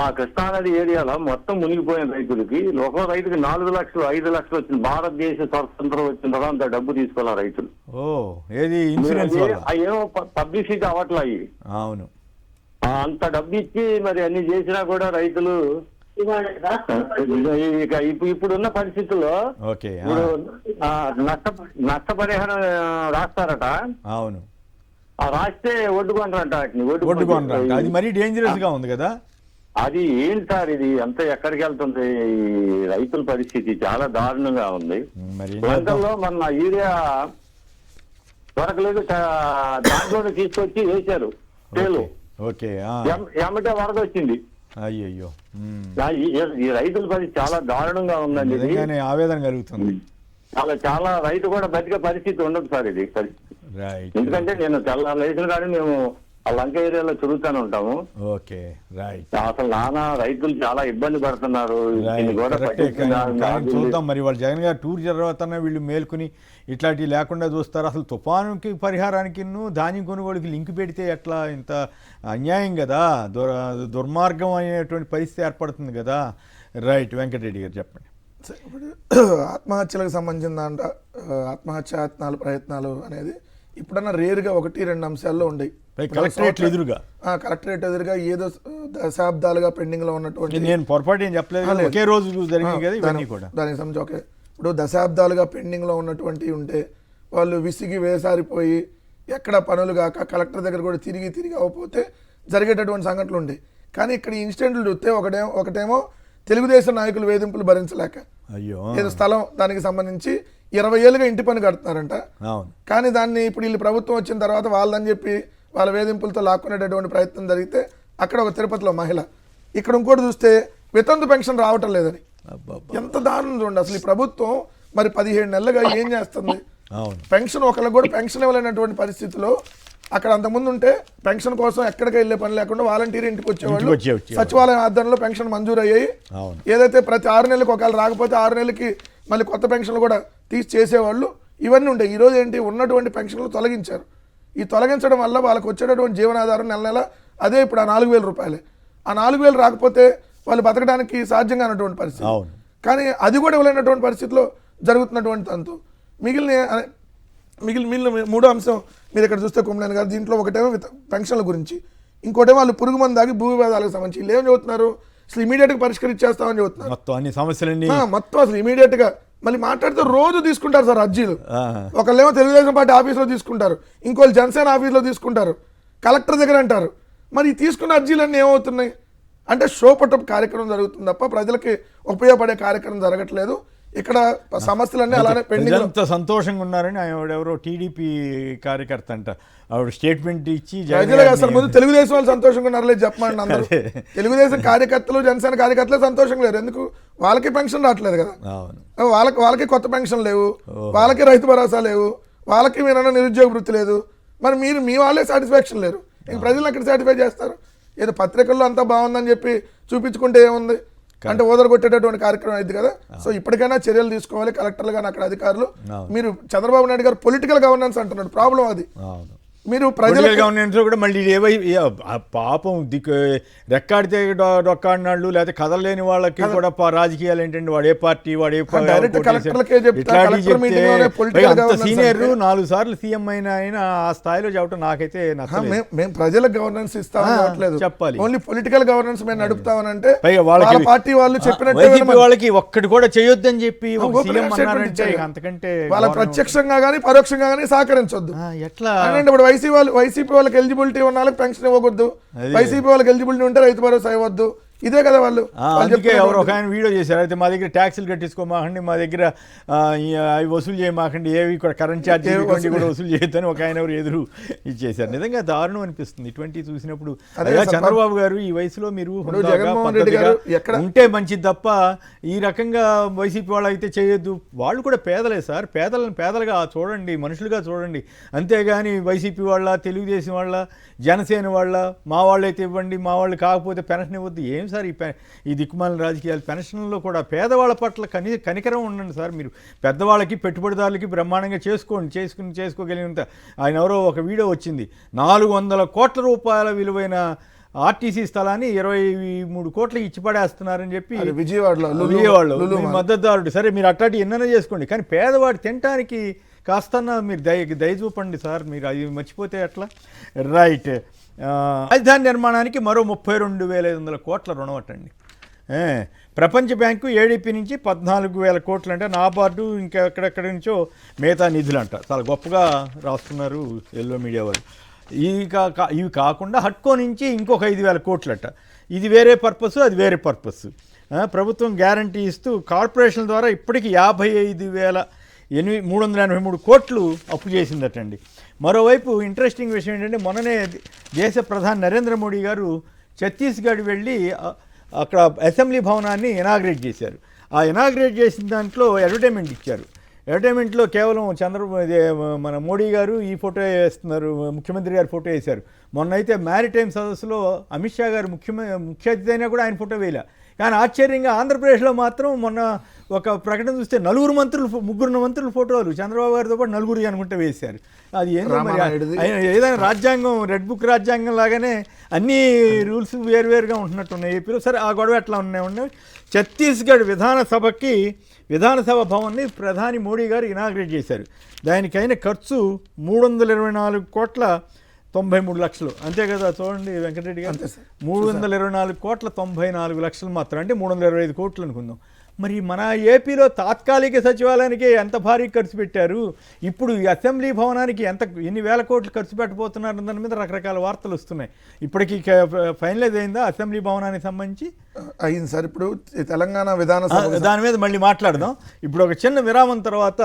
ఆ కృష్ణానది ఏరియాలో మొత్తం మునిగిపోయిన రైతులకి, ఒక రైతుకి 4 లక్షలు 5 లక్షలు వచ్చింది. భారతదేశ స్వతంత్రం వచ్చిన తర్వాత అంత డబ్బు తీసుకోవాలి రైతులు. ఏమో పబ్లిసిటీ అవట్లా అయ్యి. అవును. అంత డబ్బు ఇచ్చి మరి అన్ని చేసినా కూడా రైతులు ఇప్పుడున్న పరిస్థితుల్లో ఇప్పుడు నష్టపరిహారం రాస్తారట. అవును. రాస్తే ఒడ్డుకొంటారట. అది మరీ డేంజరస్ గా ఉంది కదా. అది ఏంటి సార్, ఇది అంత ఎక్కడికి వెళ్తుంది? రైతుల పరిస్థితి చాలా దారుణంగా ఉంది. లంకల్లో మన యూరియా దొరకలేదు, దాంట్లోనే తీసుకొచ్చి వేశారు తేలు. ఎమ్మటే వరద వచ్చింది. అయ్యో, ఈ రైతుల పరిస్థితి చాలా దారుణంగా ఉందండి. ఆవేదన కలుగుతుంది. చాలా రైతు కూడా బతికే పరిస్థితి ఉండదు సార్ ఇది పరిస్థితి. ఎందుకంటే నేను తెల్లారు లేచిన కానీ మేము ఆ లంక ఏరియాలో తిరుగుతూనే ఉంటాము. Okay, right. అసలు నానా రైతులు చాలా ఇబ్బంది పడుతున్నారు. దీన్ని కూడా చూద్దాం మరి వాళ్ళు జగన్ గారు టూర్ తర్వాత వీళ్ళు మేల్కొని ఇట్లాంటివి లేకుండా చూస్తారు. అసలు తుఫానుకి పరిహారానికి ధాన్యం కొనుగోలుకి లింక్ పెడితే ఎట్లా? ఇంత అన్యాయం కదా, దుర్మార్గం అనేటువంటి పరిస్థితి ఏర్పడుతుంది కదా. రైట్, వెంకటరెడ్డి గారు చెప్పండి. ఇప్పుడు ఆత్మహత్యలకు సంబంధించిన దాంట్లో ఆత్మహత్యాయత్నాలు ప్రయత్నాలు అనేది ఇప్పుడన్నా రేరుగా 1-2 అంశాల్లో ఉండేవి. కలెక్టరేట్ ఎదురుగా కలెక్టరేట్ ఎదురుగా ఏదో దశాబ్దాలుగా పెండింగ్ లో ఉన్నటువంటి, నేను పొరపాటు ఏం చెప్పలేదు, ఒకే రోజు జరిగింది కదా ఇవన్నీ కూడా. దానికి సంబంధించి ఓకే, ఇప్పుడు దశాబ్దాలుగా పెండింగ్ లో ఉన్నటువంటి ఉంటే వాళ్ళు విసిగి వేసారిపోయి ఎక్కడ పనులు కాక కలెక్టర్ దగ్గర కూడా తిరిగి అవ్వకపోతే జరిగేటటువంటి సంఘటనలు ఉండే. కానీ ఇక్కడ ఇన్సిడెంట్లు చూస్తే ఒకటేమో తెలుగుదేశం నాయకులు వేధింపులు భరించలేక అయ్యో ఏదో స్థలం దానికి సంబంధించి 20 ఏళ్ళుగా ఇంటి పని కడుతున్నారంట. కానీ దాన్ని ఇప్పుడు వీళ్ళు ప్రభుత్వం వచ్చిన తర్వాత వాళ్ళని చెప్పి వాళ్ళ వేధింపులతో లాక్కునేటటువంటి ప్రయత్నం జరిగితే అక్కడ ఒక తిరుపతిలో మహిళ, ఇక్కడ ఇంకోటి చూస్తే వితంతు పెన్షన్ రావటం లేదని. ఎంత దారుణం చూడండి అసలు ఈ ప్రభుత్వం. మరి 17 నెలలుగా ఏం చేస్తుంది? పెన్షన్ ఒకళ్ళకి కూడా పెన్షన్ ఇవ్వలేనటువంటి పరిస్థితిలో అక్కడ అంతకుముందు ఉంటే పెన్షన్ కోసం ఎక్కడికి వెళ్ళే పని లేకుండా వాలంటీర్ ఇంటికి వచ్చేవాళ్ళు. సచివాలయం ఆధ్వర్యంలో పెన్షన్ మంజూరు అయ్యాయి. ఏదైతే ప్రతి 6 నెలలకు ఒకవేళ రాకపోతే 6 నెలలకి మళ్ళీ కొత్త పెన్షన్లు కూడా తీసి చేసేవాళ్ళు. ఇవన్నీ ఉంటాయి. ఈరోజు ఏంటి, ఉన్నటువంటి పెన్షన్లు తొలగించారు. ఈ తొలగించడం వల్ల వాళ్ళకి వచ్చేటటువంటి జీవనాధారం నెల అదే ఇప్పుడు ఆ 4,000 రూపాయలే. ఆ 4,000 రాకపోతే వాళ్ళు బతకడానికి సాధ్యంగా ఉన్నటువంటి పరిస్థితి. కానీ అది కూడా ఇవ్వలేనటువంటి పరిస్థితిలో జరుగుతున్నటువంటి తంతు. మిగిలిన మూడో అంశం మీరు ఇక్కడ చూస్తే కుమ్మలేని గారు, దీంట్లో ఒకటేమో పెన్షన్ల గురించి, ఇంకోటేమో వాళ్ళు పురుగు మందు దాగి భూ వివాదాలకు సంబంధించి వీళ్ళు ఏం చెబుతున్నారు, అసలు ఇమీడియట్గా పరిష్కరించేస్తామని చెబుతున్నారు. మొత్తం అసలు ఇమీడియట్గా మళ్ళీ మాట్లాడితే రోజు తీసుకుంటారు సార్ అర్జీలు. ఒకళ్ళేమో తెలుగుదేశం పార్టీ ఆఫీస్లో తీసుకుంటారు, ఇంకోళ్ళు జనసేన ఆఫీస్లో తీసుకుంటారు, కలెక్టర్ దగ్గర అంటారు. మరి తీసుకున్న అర్జీలన్నీ ఏమవుతున్నాయి అంటే షోపటప్ కార్యక్రమం జరుగుతుంది తప్ప ప్రజలకి ఉపయోగపడే కార్యక్రమం జరగట్లేదు. ఇక్కడ సమస్యలన్నీ అలానే పెండింగ్. ఎంత సంతోషంగా ఉన్నారని ఎవరో టీడీపీ కార్యకర్త అంట, ఆవిడ స్టేట్మెంట్ ఇచ్చి అసలు ముందు తెలుగుదేశం వాళ్ళు సంతోషంగా ఉన్నారులేదు చెప్పండి. అందరూ తెలుగుదేశం కార్యకర్తలు జనసేన కార్యకర్తలు సంతోషంగా లేరు. ఎందుకు? వాళ్ళకి పెన్షన్ రావట్లేదు కదా, వాళ్ళకి కొత్త పెన్షన్ లేవు, వాళ్ళకి రైతు భరోసా లేవు, వాళ్ళకి మీరన్నా నిరుద్యోగ వృత్తి లేదు. మరి మీరు మీ వాళ్ళే సాటిస్ఫాక్షన్ లేరు, ఇంక ప్రజలు అక్కడ సాటిస్ఫై చేస్తారు. ఏదో పత్రికల్లో అంతా బాగుందని చెప్పి చూపించుకుంటే ఏముంది అంటే ఓదరగొట్టేటటువంటి కార్యక్రమం అయింది కదా. సో ఇప్పటికైనా చర్యలు తీసుకోవాలి కలెక్టర్లు కానీ అక్కడ అధికారులు. మీరు చంద్రబాబు నాయుడు గారు పొలిటికల్ గవర్నెన్స్ అంటున్నాడు, ప్రాబ్లం అది. మీరు ప్రజల గవర్నెన్స్ కూడా మళ్ళీ పాపం రెక్కాడితే డొక్కాడినాళ్ళు లేకపోతే కదలలేని వాళ్ళకి కూడా రాజకీయాలు ఏంటంటే వాడే పార్టీ సీనియర్ 4 సార్లు సీఎం అయిన ఆయన ఆ స్థాయిలో చెప్పడం నాకైతే మేము ప్రజల గవర్నెన్స్ ఇస్తామని చెప్పాలి. ఓన్లీ పొలిటికల్ గవర్నెన్స్ మేము నడుపుతామనంటే పార్టీ వాళ్ళు చెప్పినట్టు వాళ్ళకి ఒక్కటి కూడా చేయొద్దని చెప్పి అంతకంటే వాళ్ళకి ప్రత్యక్షంగా కానీ పరోక్షంగా కానీ సహకరించొద్దు. ఎట్లా ఇప్పుడు వైసీపీ వాళ్ళకి ఎలిజిబిలిటీ ఉన్న వాళ్ళకి పెన్షన్ ఇవ్వకూడదు, వైసీపీ వాళ్ళకి ఎలిజిబిలిటీ ఉంటే రైతు భరోసా ఇవ్వద్దు. ఇదే కదా వాళ్ళు. అందుకే ఎవరు ఒక ఆయన వీడియో చేశారు, అయితే మా దగ్గర ట్యాక్సులు కట్టించుకోమాకండి, మా దగ్గర అవి వసూలు చేయమాకండి, ఏవి కూడా కరెంట్ ఛార్జీలు కూడా వసూలు చేయొద్దని ఒక ఆయన ఎవరు ఎదురు ఇచ్చేశారు. నిజంగా దారుణం అనిపిస్తుంది ఇటువంటి చూసినప్పుడు. చంద్రబాబు గారు ఈ వయసులో మీరు ఉంటే మంచిది తప్ప ఈ రకంగా వైసీపీ వాళ్ళు అయితే చేయొద్దు. వాళ్ళు కూడా పేదలే సార్, పేదలను పేదలుగా చూడండి, మనుషులుగా చూడండి. అంతేగాని వైసీపీ వాళ్ళ, తెలుగుదేశం వాళ్ళ, జనసేన వాళ్ళ, మా వాళ్ళు అయితే ఇవ్వండి, మా వాళ్ళు కాకపోతే పెన్షన్ ఇవ్వద్దు. ఏం సార్ ఈ దిక్కుమాలిన రాజకీయాలు? పెన్షన్లో కూడా పేదవాళ్ళ పట్ల కనికరం ఉండండి సార్. మీరు పెద్దవాళ్ళకి పెట్టుబడిదారులకి బ్రహ్మాండంగా చేసుకోగలిగినంత. ఆయన ఎవరో ఒక వీడియో వచ్చింది, 400 కోట్ల రూపాయల విలువైన ఆర్టీసీ స్థలాన్ని 23 కోట్లకి ఇచ్చి పడేస్తున్నారని చెప్పి విజయవాడలో మద్దతుదారుడు. సరే మీరు అట్లాంటి ఎన్నైనా చేసుకోండి, కానీ పేదవాడు తినటానికి కాస్తన్నా మీరు దయ చూపండి సార్. మీరు అది మర్చిపోతే ఎట్లా? రైట్. రాజధాని నిర్మాణానికి మరో 32,500 కోట్ల రుణం అట్టండి. ప్రపంచ బ్యాంకు ఏడీపీ నుంచి 14,000 కోట్లు అంటే, నాబార్డు ఇంకా ఎక్కడెక్కడి నుంచో మిగతా నిధులు అంట. చాలా గొప్పగా రాస్తున్నారు ఎల్లో మీడియా వాళ్ళు. ఇవి కాకుండా హట్కో నుంచి ఇంకొక 5,000 కోట్లట. ఇది వేరే పర్పస్, అది వేరే పర్పస్. ప్రభుత్వం గ్యారంటీ ఇస్తూ కార్పొరేషన్ ద్వారా ఇప్పటికీ 55,383 కోట్లు అప్పు చేసిందటండి. మరోవైపు ఇంట్రెస్టింగ్ విషయం ఏంటంటే, మొన్ననే దేశ ప్రధాని నరేంద్ర మోడీ గారు ఛత్తీస్గఢ్ వెళ్ళి అక్కడ అసెంబ్లీ భవనాన్ని ఇనాగ్రేట్ చేశారు. ఆ ఇనాగ్రేట్ చేసిన దాంట్లో అడ్వర్టైజ్మెంట్ ఇచ్చారు. ఎంటర్టైన్మెంట్లో కేవలం మన మోడీ గారు ఈ ఫోటో వేస్తున్నారు, ముఖ్యమంత్రి గారు ఫోటో వేశారు. మొన్న అయితే మ్యారిటైమ్ సదస్సులో అమిత్ షా గారు ముఖ్య అతిథి అయినా కూడా ఆయన ఫోటో వేయలే. కానీ ఆశ్చర్యంగా ఆంధ్రప్రదేశ్లో మాత్రం మొన్న ఒక ప్రకటన చూస్తే ముగ్గురు మంత్రులు ఫోటోలు చంద్రబాబు గారితో పాటు నలుగురు అనుకుంటే వేశారు. అది ఏందో మరి ఏదైనా రాజ్యాంగం రెడ్ బుక్ రాజ్యాంగం లాగానే అన్ని రూల్స్ వేరువేరుగా ఉంటున్నట్టున్నాయి ఏపీలో. సరే ఆ గొడవ ఎట్లా ఉన్నాయి. ఛత్తీస్గఢ్ విధానసభ భవన్ని ప్రధాని మోడీ గారు ఇనాగ్రేట్ చేశారు. దానికైన ఖర్చు 324,93,00,000. అంతే కదా, చూడండి వెంకటరెడ్డి గారు, 324,94,00,000 మాత్రం, అంటే 325 కోట్లు అనుకుందాం. మరి మన ఏపీలో తాత్కాలిక సచివాలయానికి ఎంత భారీ ఖర్చు పెట్టారు, ఇప్పుడు ఈ అసెంబ్లీ భవనానికి ఎన్ని వేల కోట్లు ఖర్చు పెట్టబోతున్నారు దాని మీద రకరకాల వార్తలు వస్తున్నాయి. ఇప్పటికీ ఫైనలైజ్ అయిందా అసెంబ్లీ భవనానికి సంబంధించి? అయింది సార్. ఇప్పుడు తెలంగాణ విధానసభ దాని మీద మళ్ళీ మాట్లాడదాం. ఇప్పుడు ఒక చిన్న విరామం తర్వాత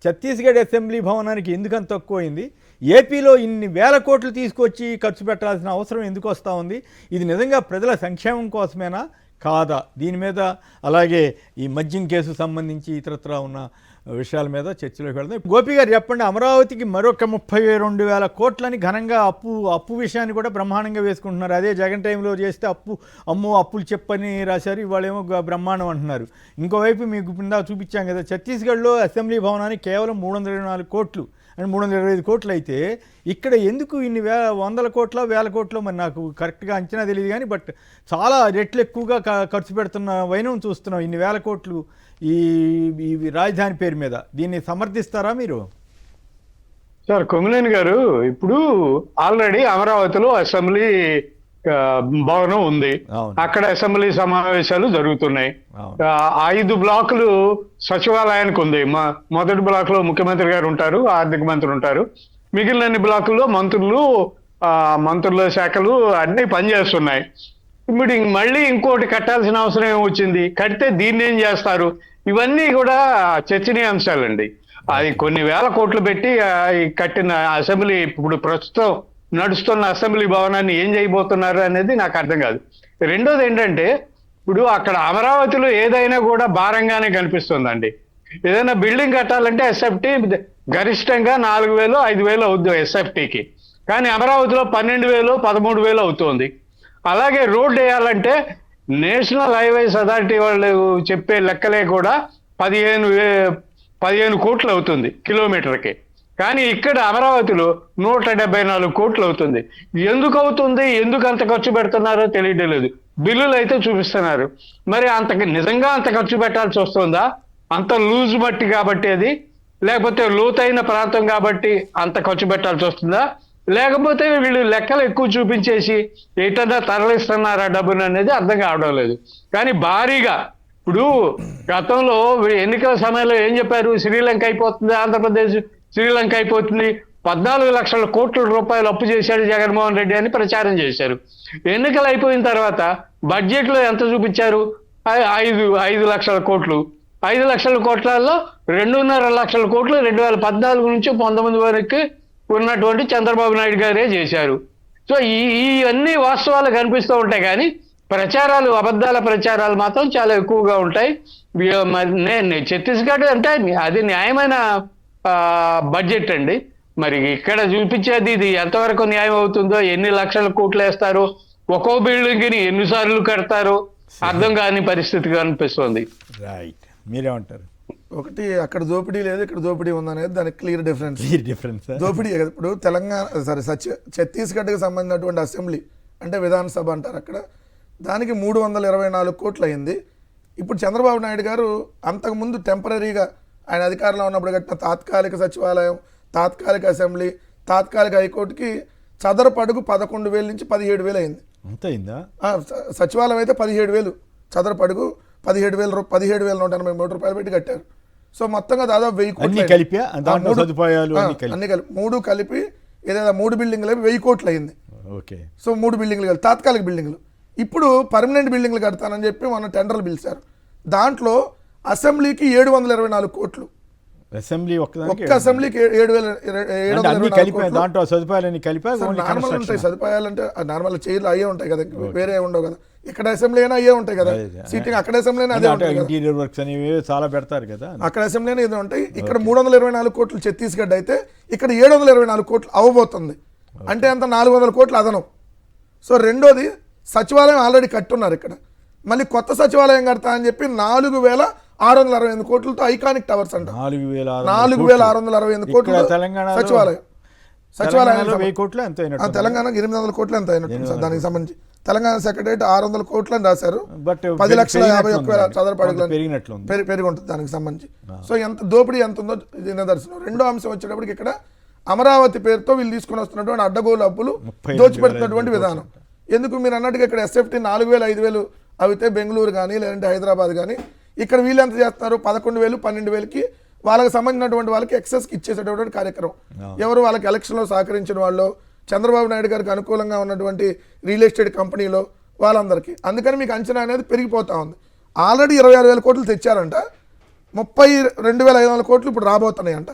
ఛత్తీస్గఢ్ అసెంబ్లీ భవనానికి ఎందుకంత తక్కువ అయింది, ఏపీలో ఇన్ని వేల కోట్లు తీసుకొచ్చి ఖర్చు పెట్టాల్సిన అవసరం ఎందుకు వస్తూ ఉంది, ఇది నిజంగా ప్రజల సంక్షేమం కోసమేనా కాదా, దీని మీద అలాగే ఈ మద్యం కేసు సంబంధించి ఇతరత్రా ఉన్న విషయాల మీద చర్చలోకి వెళ్దాం. గోపి గారు చెప్పండి, అమరావతికి మరొక 32,000 కోట్లని ఘనంగా అప్పు విషయాన్ని కూడా బ్రహ్మాండంగా వేసుకుంటున్నారు. అదే జగన్ టైంలో చేస్తే అప్పులు చెప్పని రాశారు, ఇవాళేమో బ్రహ్మాండం అంటున్నారు. ఇంకోవైపు మీకు కింద చూపించాం కదా, ఛత్తీస్గఢ్లో అసెంబ్లీ భవనానికి కేవలం 324 కోట్లు అండ్ 325 కోట్లు అయితే ఇక్కడ ఎందుకు ఇన్ని వందల కోట్ల వేల కోట్లు మరి నాకు కరెక్ట్గా అంచనా తెలియదు. కానీ బట్ చాలా రెట్లు ఎక్కువగా ఖర్చు పెడుతున్న వైనం చూస్తున్నాం. ఇన్ని వేల కోట్లు ఈ రాజధాని పేరు మీద, దీన్ని సమర్థిస్తారా మీరు? సార్ కొమ్మినేని గారు, ఇప్పుడు ఆల్రెడీ అమరావతిలో అసెంబ్లీ భవనం ఉంది, అక్కడ అసెంబ్లీ సమావేశాలు జరుగుతున్నాయి. 5 బ్లాకులు సచివాలయానికి ఉంది. మొదటి బ్లాక్ లో ముఖ్యమంత్రి గారు ఉంటారు, ఆర్థిక మంత్రి ఉంటారు. మిగిలిన బ్లాకుల్లో మంత్రుల శాఖలు అన్ని పనిచేస్తున్నాయి. ఇప్పుడు మళ్ళీ ఇంకోటి కట్టాల్సిన అవసరం ఏమొచ్చింది, కడితే దీన్ని ఏం చేస్తారు, ఇవన్నీ కూడా చర్చనీయాంశాలండి. అది కొన్ని వేల కోట్లు పెట్టి కట్టిన అసెంబ్లీ, ఇప్పుడు ప్రస్తుతం నడుస్తున్న అసెంబ్లీ భవనాన్ని ఏం చేయబోతున్నారు అనేది నాకు అర్థం కాదు. రెండోది ఏంటంటే, ఇప్పుడు అక్కడ అమరావతిలో ఏదైనా కూడా భారంగానే కనిపిస్తుందండి. ఏదైనా బిల్డింగ్ కట్టాలంటే ఎస్ఎఫ్టీ గరిష్టంగా 4,000 5,000 అవుతుంది ఎస్ఎఫ్టీకి, కానీ అమరావతిలో 12,000 13,000 అవుతుంది. అలాగే రోడ్డు వేయాలంటే నేషనల్ హైవేస్ అథారిటీ వాళ్ళు చెప్పే లెక్కలే కూడా 15 కోట్లు అవుతుంది కిలోమీటర్కి. కానీ ఇక్కడ అమరావతిలో 174 కోట్లు అవుతుంది. ఎందుకు అవుతుంది, ఎందుకు అంత ఖర్చు పెడుతున్నారో తెలియడం లేదు. బిల్లులు అయితే చూపిస్తున్నారు. మరి నిజంగా అంత ఖర్చు పెట్టాల్సి వస్తుందా? అంత లూజ్ మట్టి కాబట్టి అది, లేకపోతే లోతైన ప్రాంతం కాబట్టి అంత ఖర్చు పెట్టాల్సి వస్తుందా, లేకపోతే వీళ్ళు లెక్కలు ఎక్కువ చూపించేసి ఎటన్నా తరలిస్తున్నారా డబ్బును అనేది అర్థం కావడం లేదు. కానీ భారీగా ఇప్పుడు గతంలో ఎన్నికల సమయంలో ఏం చెప్పారు, శ్రీలంక అయిపోతుంది, ఆంధ్రప్రదేశ్ శ్రీలంక అయిపోతుంది, 14 లక్షల కోట్ల రూపాయలు అప్పు చేశాడు జగన్మోహన్ రెడ్డి అని ప్రచారం చేశారు. ఎన్నికలు అయిపోయిన తర్వాత బడ్జెట్లో ఎంత చూపించారు, 5 లక్షల కోట్లు. 5 లక్షల కోట్లలో 2.5 లక్షల కోట్లు 2014 నుంచి 19 వరకు ఉన్నటువంటి చంద్రబాబు నాయుడు గారే చేశారు. సో ఇవన్నీ వాస్తవాలు కనిపిస్తూ ఉంటాయి, కానీ ప్రచారాలు, అబద్ధాల ప్రచారాలు మాత్రం చాలా ఎక్కువగా ఉంటాయి. ఛత్తీస్గఢ్ అంటే అది న్యాయమైన బడ్జెట్ అండి. మరి ఇక్కడ చూపించేది ఇది ఎంతవరకు న్యాయం అవుతుందో, ఎన్ని లక్షల కోట్లు వేస్తారు, ఒక్కో బిల్డింగ్ ని ఎన్నిసార్లు కడతారో అర్థం కాని పరిస్థితి కనిపిస్తుంది. రైట్, మీరేమంటారు? ఒకటి, అక్కడ దోపిడీ లేదు, ఇక్కడ దోపిడీ ఉందనేది దానికి క్లియర్ డిఫరెన్స్. దోపిడీ ఇప్పుడు ఛత్తీస్గఢ్కి సంబంధించినటువంటి అసెంబ్లీ అంటే విధానసభ అంటారు అక్కడ, దానికి 324 కోట్లు అయింది. ఇప్పుడు చంద్రబాబు నాయుడు గారు అంతకుముందు టెంపరీగా ఆయన అధికారంలో ఉన్నప్పుడు కట్టిన తాత్కాలిక సచివాలయం, తాత్కాలిక అసెంబ్లీ, తాత్కాలిక హైకోర్టుకి చదరపు అడుగు 11,000 నుంచి 17,000 అయింది. సచివాలయం అయితే 17,000, చదరపు అడుగు 17,183 రూపాయలు పెట్టి కట్టారు. సో మొత్తంగా దాదాపు 1000 కోట్లు అన్ని కలిపి 3 కలిపి ఏదైనా 3 బిల్డింగ్లు 1000 కోట్లు అయింది. సో 3 బిల్డింగ్లు కలిపి తాత్కాలిక బిల్డింగ్లు. ఇప్పుడు పర్మనెంట్ బిల్డింగ్లు కడతానని చెప్పి మన టెండర్లు పిలిచారు. దాంట్లో అసెంబ్లీకి 724 కోట్లు, ఒక్క అసెంబ్లీకి 7,724 సదుపాయాలు ఉంటాయి. సదుపాయాలు అంటే నార్మల్ చైర్లు అయ్యే ఉంటాయి కదా, వేరే ఉండవు కదా. ఇక్కడ అసెంబ్లీ అయినా అయ్యే ఉంటాయి కదా, అదే. సీటింగ్ అక్కడ అసెంబ్లీ అయినా అదే అంటే ఉంటాయి కదా. ఇంటీరియర్ వర్క్స్ అనేవి చాలా పెడతారు కదా. అక్కడ అసెంబ్లీ అయినా ఇదే ఉంటాయి. ఇక్కడ 324 కోట్లు ఛత్తీస్గఢ్ అయితే ఇక్కడ 724 కోట్లు అవ్వబోతుంది. అంటే అంత 400 కోట్లు అదనం. సో రెండోది సచివాలయం ఆల్రెడీ కట్టున్నారు ఇక్కడ, మళ్ళీ కొత్త సచివాలయం కడతా అని చెప్పి 4668 కోట్లతో ఐకానిక్ టవర్స్ అంట. 4668 కోట్లు తెలంగాణ సచివాలయం. సచివాలయంలో 1000 కోట్లు ఎంత అయినట్టు. తెలంగాణకు 800 కోట్లు ఎంత అయినట్టు సార్. దానికి సంబంధించి తెలంగాణ సెక్రటరేట్ 600 కోట్లు అని రాశారు. బట్ 10,51,000 చదరపు అడుగులు పెరిగినట్లు పెరిగి ఉంటుంది దానికి సంబంధించి. సో ఎంత దోపిడీ ఎంత ఉందో ఇది నిదర్శనం. రెండో అంశం వచ్చేటప్పటికి ఇక్కడ అమరావతి పేరుతో వీళ్ళు తీసుకుని వస్తున్నటువంటి అడ్డగోలు అప్పులు దోచిపెడుతున్నటువంటి విధానం. ఎందుకు మీరు అన్నట్టుగా ఇక్కడ ఎస్ఎఫ్టీ 4,000 5,000 అయితే బెంగళూరు కానీ లేదంటే హైదరాబాద్ కానీ, ఇక్కడ వీళ్ళు ఎంత చేస్తున్నారు 11,000 12,000కి వాళ్ళకి సంబంధించినటువంటి వాళ్ళకి ఎక్సెస్కి ఇచ్చేసేటటువంటి కార్యక్రమం. ఎవరు వాళ్ళకి ఎలక్షన్లో సహకరించిన వాళ్ళు, చంద్రబాబు నాయుడు గారికి అనుకూలంగా ఉన్నటువంటి రియల్ ఎస్టేట్ కంపెనీలో వాళ్ళందరికీ. అందుకని మీకు అంచనా అనేది పెరిగిపోతా ఉంది. ఆల్రెడీ 26,000 కోట్లు తెచ్చారంట, 32,500 కోట్లు ఇప్పుడు రాబోతున్నాయంట.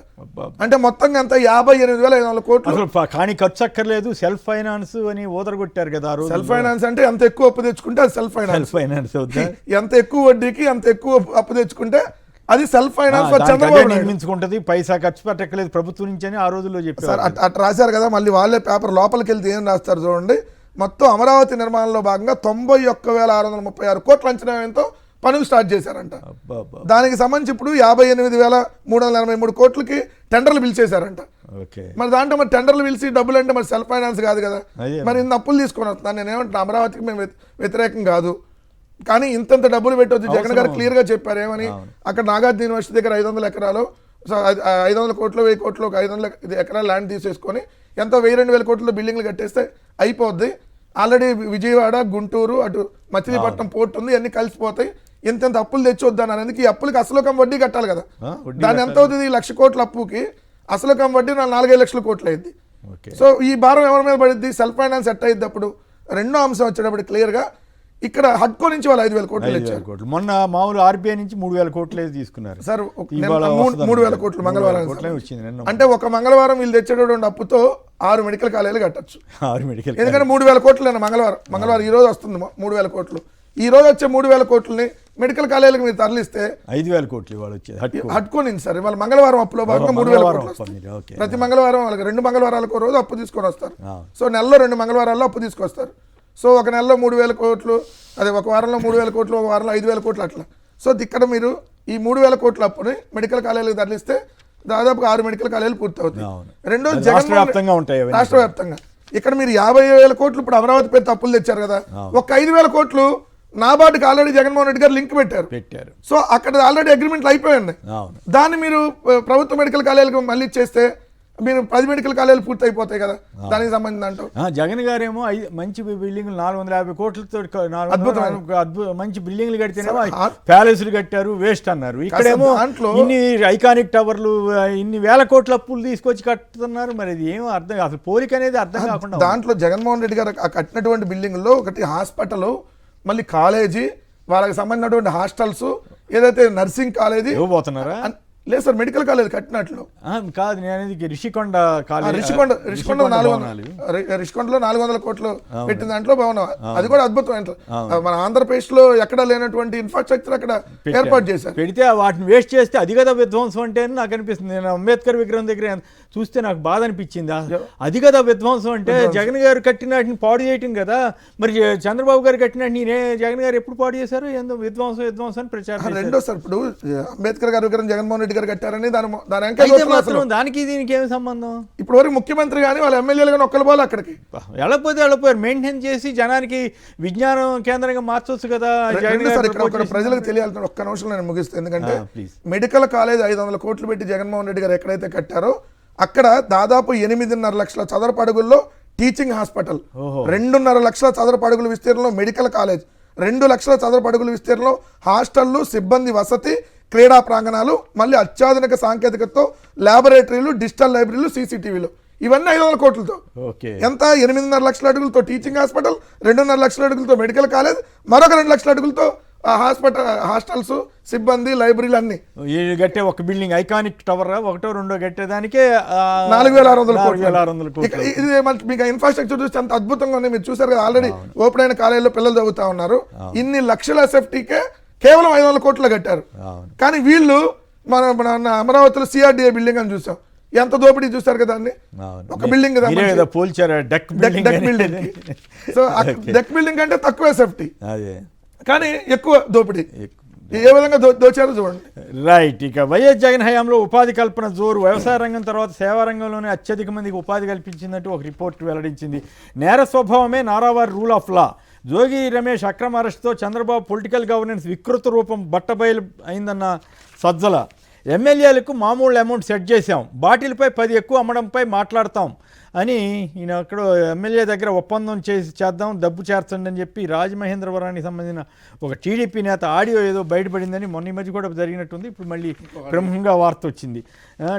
అంటే మొత్తంగా అంతా 58,500 కోట్లు. అసలు కానీ ఖర్చు అక్కర్లేదు, సెల్ఫ్ ఫైనాన్స్ అని ఓదరగొట్టారు కదా. సెల్ఫ్ ఫైనాన్స్ అంటే ఎంత ఎక్కువ అప్పు తెచ్చుకుంటే అది సెల్ఫ్ ఫైనాన్స్. ఎంత ఎక్కువ వడ్డీకి ఎంత ఎక్కువ అప్పు తెచ్చుకుంటే అది సెల్ఫ్ ఫైనాన్స్. చంద్రబాబు నిర్మించుకుంటది, పైసా ఖర్చు పెట్టక్కలేదు ప్రభుత్వం నుంచి అని ఆ రోజుల్లో చెప్పారు. అట్లా రాశారు కదా. మళ్ళీ వాళ్ళే పేపర్ లోపలికి వెళ్తే ఏం రాస్తారు చూడండి. మొత్తం అమరావతి నిర్మాణంలో భాగంగా 91,636 కోట్ల అంచనా వ్యయంతో పనులు స్టార్ట్ చేశారంట. దానికి సంబంధించి ఇప్పుడు 58,383 కోట్లకి టెండర్లు పిలిచేశారంట. మరి దాంట్లో మరి టెండర్లు పిలిచి డబ్బులు అంటే మరి సెల్ఫ్ ఫైనాన్స్ కాదు కదా. మరి ఇన్ని అప్పులు తీసుకొని వస్తున్నాను. నేనేమంటున్నా, అమరావతికి మేము వ్యతిరేకం కాదు, కానీ ఇంతంత డబ్బులు పెట్టొద్దు. జగన్ గారు క్లియర్గా చెప్పారు ఏమని. అక్కడ నాగార్జున యూనివర్సిటీ దగ్గర 500 ఎకరాలు 500 కోట్లు 1000 కోట్లు ఒక 500 ఎకరాలు ల్యాండ్ తీసేసుకొని ఎంతో 1,000-2,000 కోట్ల బిల్డింగ్లు కట్టేస్తే అయిపోద్ది. ఆల్రెడీ విజయవాడ, గుంటూరు, అటు మచిలీపట్నం పోర్ట్ ఉంది, అన్ని కలిసిపోతాయి. ఇంత అప్పులు తెచ్చొద్దాను అనేది. ఈ అప్పులకి అసలుకం వడ్డీ కట్టాలి కదా. దాని ఎంత అవుతుంది? 1,00,000 కోట్ల అప్పుకి అసలుకం వడ్డీ 4-5 లక్షల కోట్లు అయింది. సో ఈ భారం ఎవరి మీద పడుద్ది? సెల్ఫ్ ఫైనాన్స్ ఎట్ అయింది. అప్పుడు రెండో అంశం వచ్చేటప్పుడు క్లియర్గా ఇక్కడ హడ్కో నుంచి వాళ్ళు 5,000 కోట్లు ఇచ్చారు. మొన్న మామూలు ఆర్బీఐ నుంచి 3,000 కోట్లు తీసుకున్నారు సార్. 3,000 కోట్లు మంగళవారం వచ్చింది. అంటే ఒక మంగళవారం వీళ్ళు తెచ్చేటటువంటి అప్పుతో 6 మెడికల్ కాలేజీలు కట్టచ్చు. ఎందుకంటే 3,000 కోట్లు మంగళవారం ఈ రోజు వస్తుంది 3,000 కోట్లు. ఈ రోజు వచ్చే 3,000 కోట్లని మెడికల్ కాలేజీలకు మీరు తరలిస్తే 5,000 కోట్లు ఇవాళ వచ్చేది హడ్కో నుంచి సార్. ఇవాళ మంగళవారం అప్పులో భాగంగా 3,000 కోట్లు. ప్రతి మంగళవారం వాళ్ళకి 2 మంగళవారాలకు రోజు అప్పు తీసుకొని వస్తారు. సో నెలలో 2 మంగళవారాల్లో అప్పు తీసుకొస్తారు. సో ఒక నెలలో 3,000 కోట్లు, అదే ఒక వారంలో 3,000 కోట్లు, ఒక వారంలో 5,000 కోట్లు అట్లా. సో ఇక్కడ మీరు ఈ 3,000 కోట్ల అప్పుని మెడికల్ కాలేజీలకు తరలిస్తే దాదాపుగా 6 మెడికల్ కాలేజీలు పూర్తవుతాయి. రెండో జగన్ రాష్ట్ర వ్యాప్తంగా ఇక్కడ మీరు 50,000 కోట్లు ఇప్పుడు అమరావతి పేరుతో అప్పులు తెచ్చారు కదా. ఒక 5,000 కోట్లు నాబార్డుకి ఆల్రెడీ జగన్మోహన్ రెడ్డి గారు లింక్ పెట్టారు. సో అక్కడ ఆల్రెడీ అగ్రిమెంట్లు అయిపోయింది. దాన్ని మీరు ప్రభుత్వ మెడికల్ కాలేజీలకు మళ్ళీ ఇచ్చేస్తే మీరు 10 మెడికల్ కాలేజీలు పూర్తి అయిపోతాయి కదా. దానికి సంబంధించి అంటూ జగన్ గారేమో మంచి బిల్డింగ్లు 450 కోట్లతో మంచి బిల్డింగ్లు కడితేనేమో ప్యాలెస్లు కట్టారు, వేస్ట్ అన్నారు. ఇక్కడేమో ఇన్ని ఐకానిక్ టవర్లు ఇన్ని వేల కోట్ల అప్పులు తీసుకొచ్చి కట్టుతున్నారు. మరి ఇది ఏమో అర్థం, అసలు పోలిక అనేది అర్థం కాకుండా. దాంట్లో జగన్మోహన్ రెడ్డి గారు కట్టినటువంటి బిల్డింగ్లో ఒకటి హాస్పిటల్, మళ్ళీ కాలేజీ, వాళ్ళకి సంబంధించినటువంటి హాస్టల్స్, ఏదైతే నర్సింగ్ కాలేజీ ఇవ్వబోతున్నారా? లేదు సార్, మెడికల్ కాలేజ్ కట్టినట్లు కాదు. నేను అనేది రిషికొండ 400 కోట్లు పెట్టిన దాంట్లో భవనం, అది కూడా అద్భుతం. మన ఆంధ్రప్రదేశ్ లో ఎక్కడ లేనటువంటి ఇన్ఫ్రాస్ట్రక్చర్ అక్కడ ఏర్పాటు చేశారు. పెడితే వాటిని వేస్ట్ చేస్తే అది కదా విధ్వంసం అంటే నాకు అనిపిస్తుంది. నేను అంబేద్కర్ విగ్రహం దగ్గర చూస్తే నాకు బాధ అనిపించింది. అది కదా విధ్వంసం అంటే. జగన్ గారు కట్టిన వాటిని పాడు చేయటం కదా. మరి చంద్రబాబు గారు కట్టిన నేనే జగన్ గారు ఎప్పుడు పాడు చేశారు? ఏందో విధ్వంసం అని ప్రచారం. రెండో సార్, ఇప్పుడు అంబేద్కర్ గారి విగ్రహం జగన్మోహన్ రెడ్డి గారు కట్టారని దానికి దీనికి ఏమి సంబంధం? ఇప్పుడు వరకు ముఖ్యమంత్రి కానీ వాళ్ళ ఎమ్మెల్యేలు కానీ ఒక్కరు పోవాలి అక్కడికి. వెళ్ళపోయారు. మెయింటైన్ చేసి జనానికి విజ్ఞానం కేంద్రంగా మార్చొచ్చు కదా. ప్రజలకు తెలియాల్సిన ఒక్క నిమిషం నేను ముగిస్తాను. ఎందుకంటే మెడికల్ కాలేజ్ 500 కోట్లు పెట్టి జగన్మోహన్ రెడ్డి గారు ఎక్కడైతే కట్టారో అక్కడ దాదాపు 8.5 లక్షల చదరపు అడుగుల్లో టీచింగ్ హాస్పిటల్, 2.5 లక్షల చదరపు అడుగుల విస్తీర్ణంలో మెడికల్ కాలేజ్, 2 లక్షల చదరపు అడుగుల విస్తీర్ణంలో హాస్టళ్లు, సిబ్బంది వసతి, క్రీడా ప్రాంగణాలు, మళ్ళీ అత్యాధునిక సాంకేతికతతో ల్యాబొరేటరీలు, డిజిటల్ లైబ్రరీలు, CCTVలు, ఇవన్నీ 500 కోట్లతో. ఎంత? 8.5 లక్షల అడుగులతో టీచింగ్ హాస్పిటల్, 2.5 లక్షల అడుగులతో మెడికల్ కాలేజ్, మరొక 2 లక్షల అడుగులతో హాస్పిటల్ హాస్టల్స్ సిబ్బంది లైబ్రరీలు అన్ని ఈ కట్టే ఒక బిల్డింగ్ ఐకానిక్ టవర్ ఒకటో రెండో కట్టేదానికే 4,600 కోట్లు. ఇది మీకు ఇన్ఫ్రాస్ట్రక్చర్ చూస్తే అంత అద్భుతంగా ఉంది. మీరు చూసారు కదా, ఆల్రెడీ ఓపెన్ అయిన కాలేజీలో పిల్లలు చదువుతా ఉన్నారు. ఇన్ని లక్షల సేఫ్టీకే కేవలం 500 కోట్లు కట్టారు. కానీ వీళ్ళు మన అమరావతిలో సిఆర్డిఏ బిల్డింగ్ అని చూసాం, ఎంత దోపిడీ చూస్తారు కదా అన్ని. ఒక building deck building. So deck building అంటే తక్కువ సేఫ్టీ కానీ ఎక్కువ దోపిడీ. ఏ విధంగా దోచారో చూడండి. రైట్. ఇక వైఎస్ జగన్ హయాంలో ఉపాధి కల్పన జోరు. వ్యవసాయ రంగం తర్వాత సేవా రంగంలోనే అత్యధిక మందికి ఉపాధి కల్పించిందంటూ ఒక రిపోర్ట్ వెల్లడించింది. నేర స్వభావమే నారావారి rule of law. Jogi Ramesh అక్రమ అరెస్టుతో చంద్రబాబు పొలిటికల్ గవర్నెన్స్ వికృత రూపం బట్టబయలు అయిందన్న సజ్జల. ఎమ్మెల్యేలకు మామూలు అమౌంట్ సెట్ చేశాం, బాటిల్పై 10 ఎక్కువ అమ్మడంపై మాట్లాడతాం అని ఈయన అక్కడ ఎమ్మెల్యే దగ్గర ఒప్పందం చేద్దాం, డబ్బు చేర్చండి అని చెప్పి రాజమహేంద్రవరానికి సంబంధించిన ఒక టీడీపీ నేత ఆడియో ఏదో బయటపడిందని మొన్న ఈ మధ్య కూడా జరిగినట్టుంది. ఇప్పుడు మళ్ళీ ప్రముఖంగా వార్త వచ్చింది.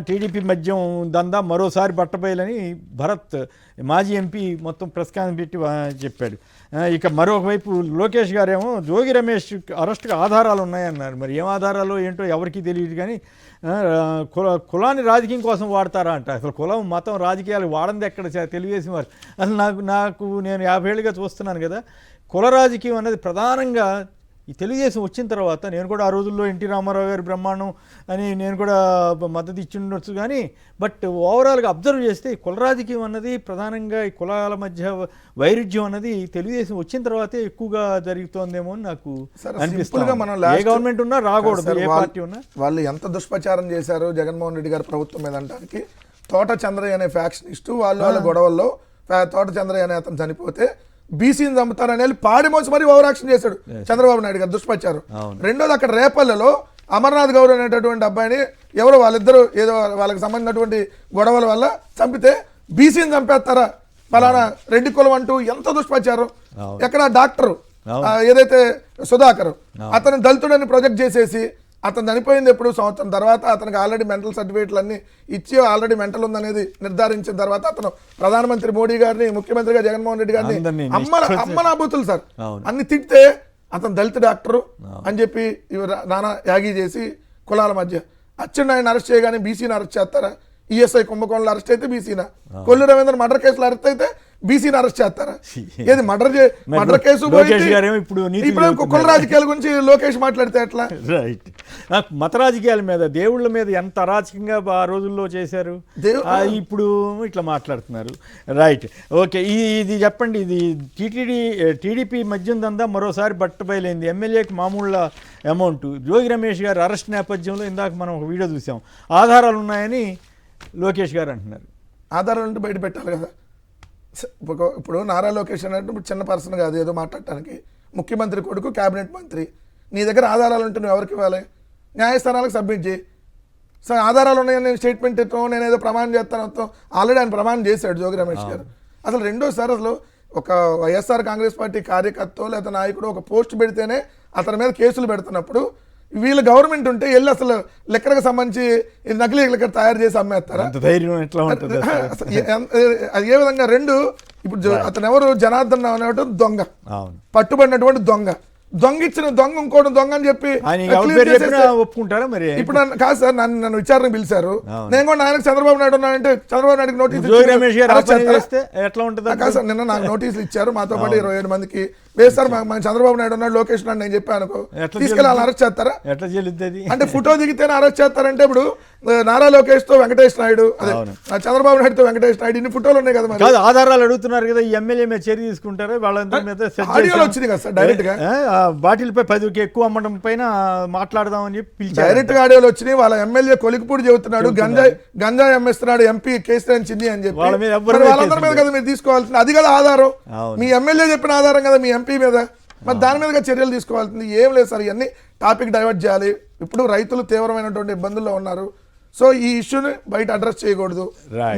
టీడీపీ మద్యం దందా మరోసారి బట్టబయలని భరత్ మాజీ ఎంపీ మొత్తం ప్రెస్ కాన్ఫరెన్స్ పెట్టి చెప్పాడు. ఇక మరొకవైపు లోకేష్ గారేమో జోగి రమేష్ అరెస్టుకు ఆధారాలు ఉన్నాయన్నారు. మరి ఏం ఆధారాలు ఏంటో ఎవరికీ తెలియదు. కానీ కులాన్ని రాజకీయం కోసం వాడతారా అంట. అసలు కులం మతం రాజకీయాలు వాడంది ఎక్కడ తెలుగుదేశం వారు. అసలు నేను 50 ఏళ్ళుగా చూస్తున్నాను కదా, కుల రాజకీయం అనేది ప్రధానంగా ఈ తెలుగుదేశం వచ్చిన తర్వాత, నేను కూడా ఆ రోజుల్లో ఎన్టీ రామారావు గారి బ్రహ్మాండం అని నేను కూడా మద్దతు ఇచ్చి ఉండొచ్చు. కానీ బట్ ఓవరాల్గా అబ్జర్వ్ చేస్తే కుల రాజకీయం అన్నది ప్రధానంగా ఈ కులాల మధ్య వైరుధ్యం అన్నది తెలుగుదేశం వచ్చిన తర్వాతే ఎక్కువగా జరుగుతోందేమో అని నాకు అనిపిస్తుంది. ఏ గవర్నమెంట్ ఉన్నా రాకూడదు, ఏ పార్టీ ఉన్నా. వాళ్ళు ఎంత దుష్ప్రచారం చేశారు జగన్మోహన్ రెడ్డి గారి ప్రభుత్వం మీద అంటానికి. తోట చంద్రయ్య అనే ఫ్యాక్షనిస్టు వాళ్ళ గొడవల్లో తోట చంద్రయ్య అనే అతను చనిపోతే బీసీని చంపుతారని వెళ్ళి పాడి మోసి మరీ ఓవర్ యాక్షన్ చేశాడు చంద్రబాబు నాయుడు గారు, దుష్ప్రచారం. రెండోది, అక్కడ రేపల్లెలో అమర్నాథ్ గౌడ్ అనేటటువంటి అబ్బాయిని ఎవరో వాళ్ళిద్దరూ ఏదో వాళ్ళకి సంబంధించినటువంటి గొడవల వల్ల చంపితే బీసీని చంపేస్తారా ఫలానా రెడ్డి కులం అంటూ ఎంత దుష్ప్రచారం. ఎక్కడ డాక్టరు ఏదైతే సుధాకర్ అతను దళితుడని ప్రొజెక్ట్ చేసేసి అతను చనిపోయింది ఎప్పుడు సంవత్సరం తర్వాత అతనికి ఆల్రెడీ మెంటల్ సర్టిఫికేట్లు అన్ని ఇచ్చి ఆల్రెడీ మెంటల్ ఉందనేది నిర్ధారించిన తర్వాత అతను ప్రధానమంత్రి మోడీ గారిని ముఖ్యమంత్రిగా జగన్మోహన్ రెడ్డి గారిని అమ్మనాబూతులు సార్ అన్ని తిడితే అతను దళిత డాక్టరు అని చెప్పి నానా యాగి చేసి కులాల మధ్య అచ్చెన్నాయుడిని అరెస్ట్ చేయగానే బీసీని అరెస్ట్ చేస్తారా? ఈఎస్ఐ కుంభకోణంలో అరెస్ట్ అయితే బీసీనా? కొల్లు రవీంద్ర మర్డర్ కేసులో అరెస్ట్ అయితే బీసీని అరెస్ట్ చేస్తారా? ఏది మర్డర్ కేసు ఇప్పుడు కుల రాజకీయాల గురించి లోకేష్ మాట్లాడితే ఎట్లా? రైట్. నాకు మత రాజకీయాల మీద, దేవుళ్ళ మీద ఎంత అరాచకంగా ఆ రోజుల్లో చేశారు, ఇప్పుడు ఇట్లా మాట్లాడుతున్నారు. Right, okay. ఇది చెప్పండి, ఇది టీడీపీ మద్యం దందా మరోసారి బట్టబయలైంది. ఎమ్మెల్యేకి మామూలు అమౌంట్. జోగి రమేష్ గారు అరెస్ట్ నేపథ్యంలో ఇందాక మనం ఒక వీడియో చూసాం, ఆధారాలు ఉన్నాయని లోకేష్ గారు అంటున్నారు. ఆధారాలు అంటే బయట పెట్టాలి కదా. ఇప్పుడు నారా లోకేష్ అంటే ఇప్పుడు చిన్న పర్సన్ కాదు ఏదో మాట్లాడటానికి. ముఖ్యమంత్రి కొడుకు, క్యాబినెట్ మంత్రి. నీ దగ్గర ఆధారాలు ఉంటే నువ్వు ఎవరికి ఇవ్వాలి? న్యాయస్థానాలకు సబ్మిట్ చేయి. సో ఆధారాలు ఉన్నాయని స్టేట్మెంట్ ఇస్తాం, నేను ఏదో ప్రమాణం చేస్తాను. ఆల్రెడీ ఆయన ప్రమాణం చేశాడు జోగి రమేష్ గారు. అసలు రెండోసారి అసలు ఒక వైఎస్ఆర్ కాంగ్రెస్ పార్టీ కార్యకర్త లేదా నాయకుడు ఒక పోస్ట్ పెడితేనే అతని మీద కేసులు పెడుతున్నప్పుడు వీళ్ళ గవర్నమెంట్ ఉంటే వెళ్ళి అసలు లెక్కలకు సంబంధించి నకిలీ లెక్కర్ తయారు చేసి అమ్మేస్తారా? అది ఏ విధంగా? రెండు, ఇప్పుడు అతను ఎవరు? జనార్దన్ అనేవాడు దొంగ, పట్టుబడినటువంటి దొంగ. దొంగ ఇంకోటి దొంగ అని చెప్పి ఒప్పుకుంటారా? మరి ఇప్పుడు కాదు సార్, నన్ను విచారణ పిలిచారు. నేను కూడా ఆయనకు చంద్రబాబు నాయుడు ఉన్నానంటే చంద్రబాబు నాయుడు నోటీస్ ఎట్లా ఉంటుంది? కాదు సార్, నిన్న నాకు నోటీసులు ఇచ్చారు, మాతో పాటు 27 మందికి. లేదు సార్, మన చంద్రబాబు నాయుడు ఉన్నాడు, లోకేష్ ఉన్నాడు నేను చెప్పాను అనుకో, తీసుకెళ్ళి వాళ్ళని అరెస్ట్ చేస్తారా? ఎట్లా చెల్లుతుంది? అంటే ఫోటో దిగితేనే అరెస్ట్ చేస్తారంటే ఇప్పుడు నారా లోకేష్ తో వెంకటేష్ నాయుడు, అదే చంద్రబాబు నాయుడు తో వెంకటేష్ నాయుడు, ఇన్ని ఫోటోలు ఉన్నాయి కదా. మరి ఆధారాలు అడుగుతున్నారు కదా, ఈ ఎమ్మెల్యే మీద చర్య తీసుకుంటారు. వాళ్ళందరి మీద ఆడియోలు వచ్చింది కదా సార్, డైరెక్ట్ గా బాటిల్ పై 10 ఎక్కువ అమ్మడం పైన మాట్లాడదామని చెప్పి పిలిచారు. డైరెక్ట్ గా ఆడియోలు వచ్చినాయి. వాళ్ళ ఎమ్మెల్యే కొలికిపూడి చెబుతున్నాడు గంజాయి అమ్మేస్తున్నాడు ఎంపీ కేసీఆర్ చిన్ని అని చెప్పి. వాళ్ళందరి మీద కదా మీరు తీసుకోవాల్సింది. అది కదా ఆధారం. మీ ఎమ్మెల్యే చెప్పిన ఆధారం కదా మీ ఎంపీ మీద. మరి దాని మీదగా చర్యలు తీసుకోవాల్సింది. ఏం లేదు సార్, ఇవన్నీ టాపిక్ డైవర్ట్ చేయాలి. ఇప్పుడు రైతులు తీవ్రమైనటువంటి ఇబ్బందుల్లో ఉన్నారు. సో ఈ ఇష్యూని బయట అడ్రస్ చేయకూడదు.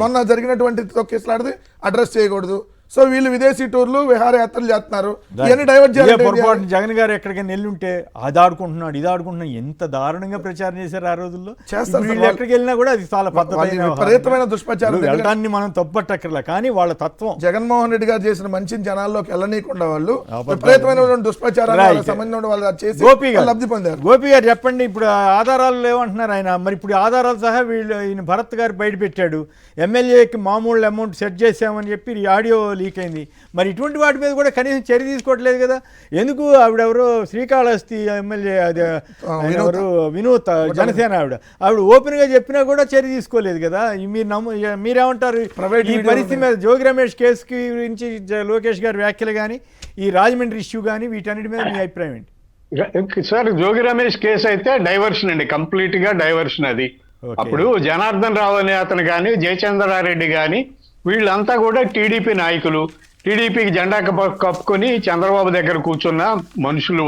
మొన్న జరిగినటువంటి కేసులాడితే అడ్రస్ చేయకూడదు. సో వీళ్ళు విదేశీ టూర్లు విహారయాత్రలు చేస్తున్నారు, ఇవన్నీ డైవర్ట్ ఇదే చేయాలి. పొరపాటు జగన్ గారు ఎక్కడికైనా వెళ్ళుంటే అది ఆడుకుంటున్నాడు ఇది ఆడుకుంటున్నాడు ఎంత దారుణంగా ప్రచారం చేశారు ఆ రోజుల్లో. చేస్తారు వీళ్ళు సార్. ఎక్కడికి వెళ్ళినా కూడా అది చాలా పద్ధతి విపరీతమైన దుష్ప్రచారం. వెళ్ళటాన్ని మనం తప్పట్టక్కర్లా, కానీ వాళ్ళ తత్వం జగన్మోహన్ రెడ్డి గారు చేసిన మంచి జనాల్లోకి వెళ్ళనీయకుండా వాళ్ళు విపరీతమైన దుష్ప్రచారాలు సంబంధించిన వాళ్ళు చేసి గోపి గారు లబ్ధి పొందారు. గోపి గారు చెప్పండి, ఇప్పుడు ఆధారాలు లేవంటున్నారు ఆయన, మరి ఇప్పుడు ఆధారాలు సహా వీళ్ళు ఈయన భరత్ గారు బయట పెట్టాడు, ఎమ్మెల్యేకి మామూలు అమౌంట్ సెట్ చేసామని చెప్పి ఈ ఆడియో లీక్ అయింది. మరి ఇటువంటి వాటి మీద కూడా కనీసం చర్య తీసుకోవట్లేదు కదా. ఎందుకు ఆవిడెవరో శ్రీకాళహస్తి ఎమ్మెల్యే అది ఎవరు వినూత్ జనసేన ఆవిడ ఓపెన్గా చెప్పినా కూడా చర్య తీసుకోలేదు కదా. మీరేమంటారు ఈ పరిస్థితి మీద? జోగి రమేష్ కేసుకి గురించి లోకేష్ గారి వ్యాఖ్యలు కానీ ఈ రాజమండ్రి ఇష్యూ కానీ వీటన్నిటి మీద మీ అభిప్రాయం ఏంటి? సార్ జోగి రమేష్ కేసు అయితే డైవర్షన్ అండి, కంప్లీట్ గా డైవర్షన్ అది. అప్పుడు జనార్దన్ రావు అనే అతను కానీ జయచంద్రారెడ్డి కానీ వీళ్ళంతా కూడా టీడీపీ నాయకులు, టీడీపీకి జెండా కప్పుకొని చంద్రబాబు దగ్గర కూర్చున్న మనుషులు.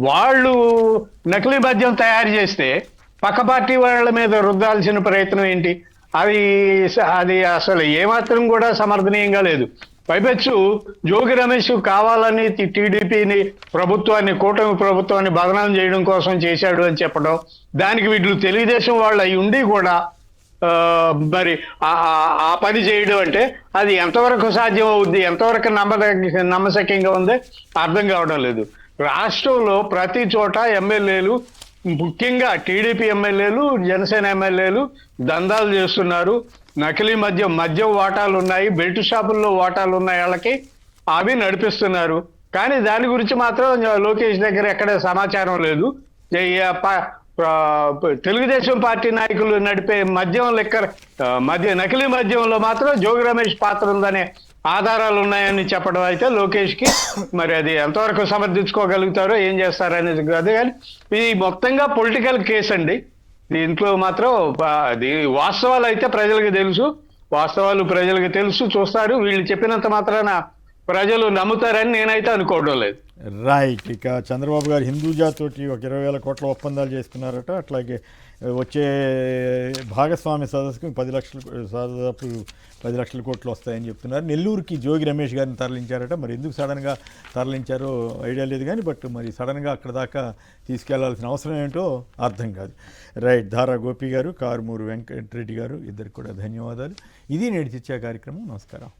వాళ్ళు నకిలీ మద్యం తయారు చేస్తే పక్క పార్టీ వాళ్ళ మీద రుద్దాల్సిన ప్రయత్నం ఏంటి? అది అసలు ఏమాత్రం కూడా సమర్థనీయంగా లేదు. పైపెచ్చు జోగి రమేష్ కావాలని టీడీపీని ప్రభుత్వాన్ని కూటమి ప్రభుత్వాన్ని బదనాం చేయడం కోసం చేశాడు అని చెప్పడం, దానికి వీళ్ళు తెలుగుదేశం వాళ్ళు అయి ఉండి కూడా మరి ఆ పని చేయడం అంటే అది ఎంతవరకు సాధ్యం అవుద్ది, ఎంతవరకు నమ్మశక్యంగా ఉంది అర్థం కావడం లేదు. రాష్ట్రంలో ప్రతి చోట ఎమ్మెల్యేలు, ముఖ్యంగా టీడీపీ ఎమ్మెల్యేలు, జనసేన ఎమ్మెల్యేలు దందాలు చేస్తున్నారు. నకిలీ మద్యం వాటాలు ఉన్నాయి, బెల్ట్ షాపుల్లో వాటాలు ఉన్నాయి వాళ్ళకి, అవి నడిపిస్తున్నారు. కానీ దాని గురించి మాత్రం లోకేష్ దగ్గర ఎక్కడ సమాచారం లేదు. తెలుగుదేశం పార్టీ నాయకులు నడిపే నకిలీ మద్యంలో మాత్రం జోగి రమేష్ పాత్ర ఉందనే ఆధారాలు ఉన్నాయని చెప్పడం అయితే లోకేష్ కి మరి అది ఎంతవరకు సమర్థించుకోగలుగుతారో ఏం చేస్తారనేది కాదు. కానీ ఇది మొత్తంగా పొలిటికల్ కేసు అండి. దీంట్లో మాత్రం వాస్తవాలు అయితే ప్రజలకు తెలుసు, ప్రజలకు తెలుసు, చూస్తారు. వీళ్ళు చెప్పినంత మాత్రాన ప్రజలు నమ్ముతారని నేనైతే అనుకోవడం లేదు. రైట్. ఇక చంద్రబాబు గారు హిందూజా తోటి ఒక 20,000 కోట్ల ఒప్పందాలు చేసుకున్నారట. అట్లాగే వచ్చే భాగస్వామ్య సదస్సుకు 10 లక్షలు, దాదాపు 10 లక్షల కోట్లు వస్తాయని చెప్తున్నారు. నెల్లూరుకి జోగి రమేష్ గారిని తరలించారట. మరి ఎందుకు సడన్గా తరలించారో ఐడియా లేదు, కానీ బట్ మరి సడన్గా అక్కడ దాకా తీసుకెళ్లాల్సిన అవసరం ఏంటో అర్థం కాదు. రైట్. ధారా గోపి గారు, కారుమూరు వెంకటరెడ్డి గారు, ఇద్దరికి కూడా ధన్యవాదాలు. ఇది నేటి చర్చా కార్యక్రమం. నమస్కారం.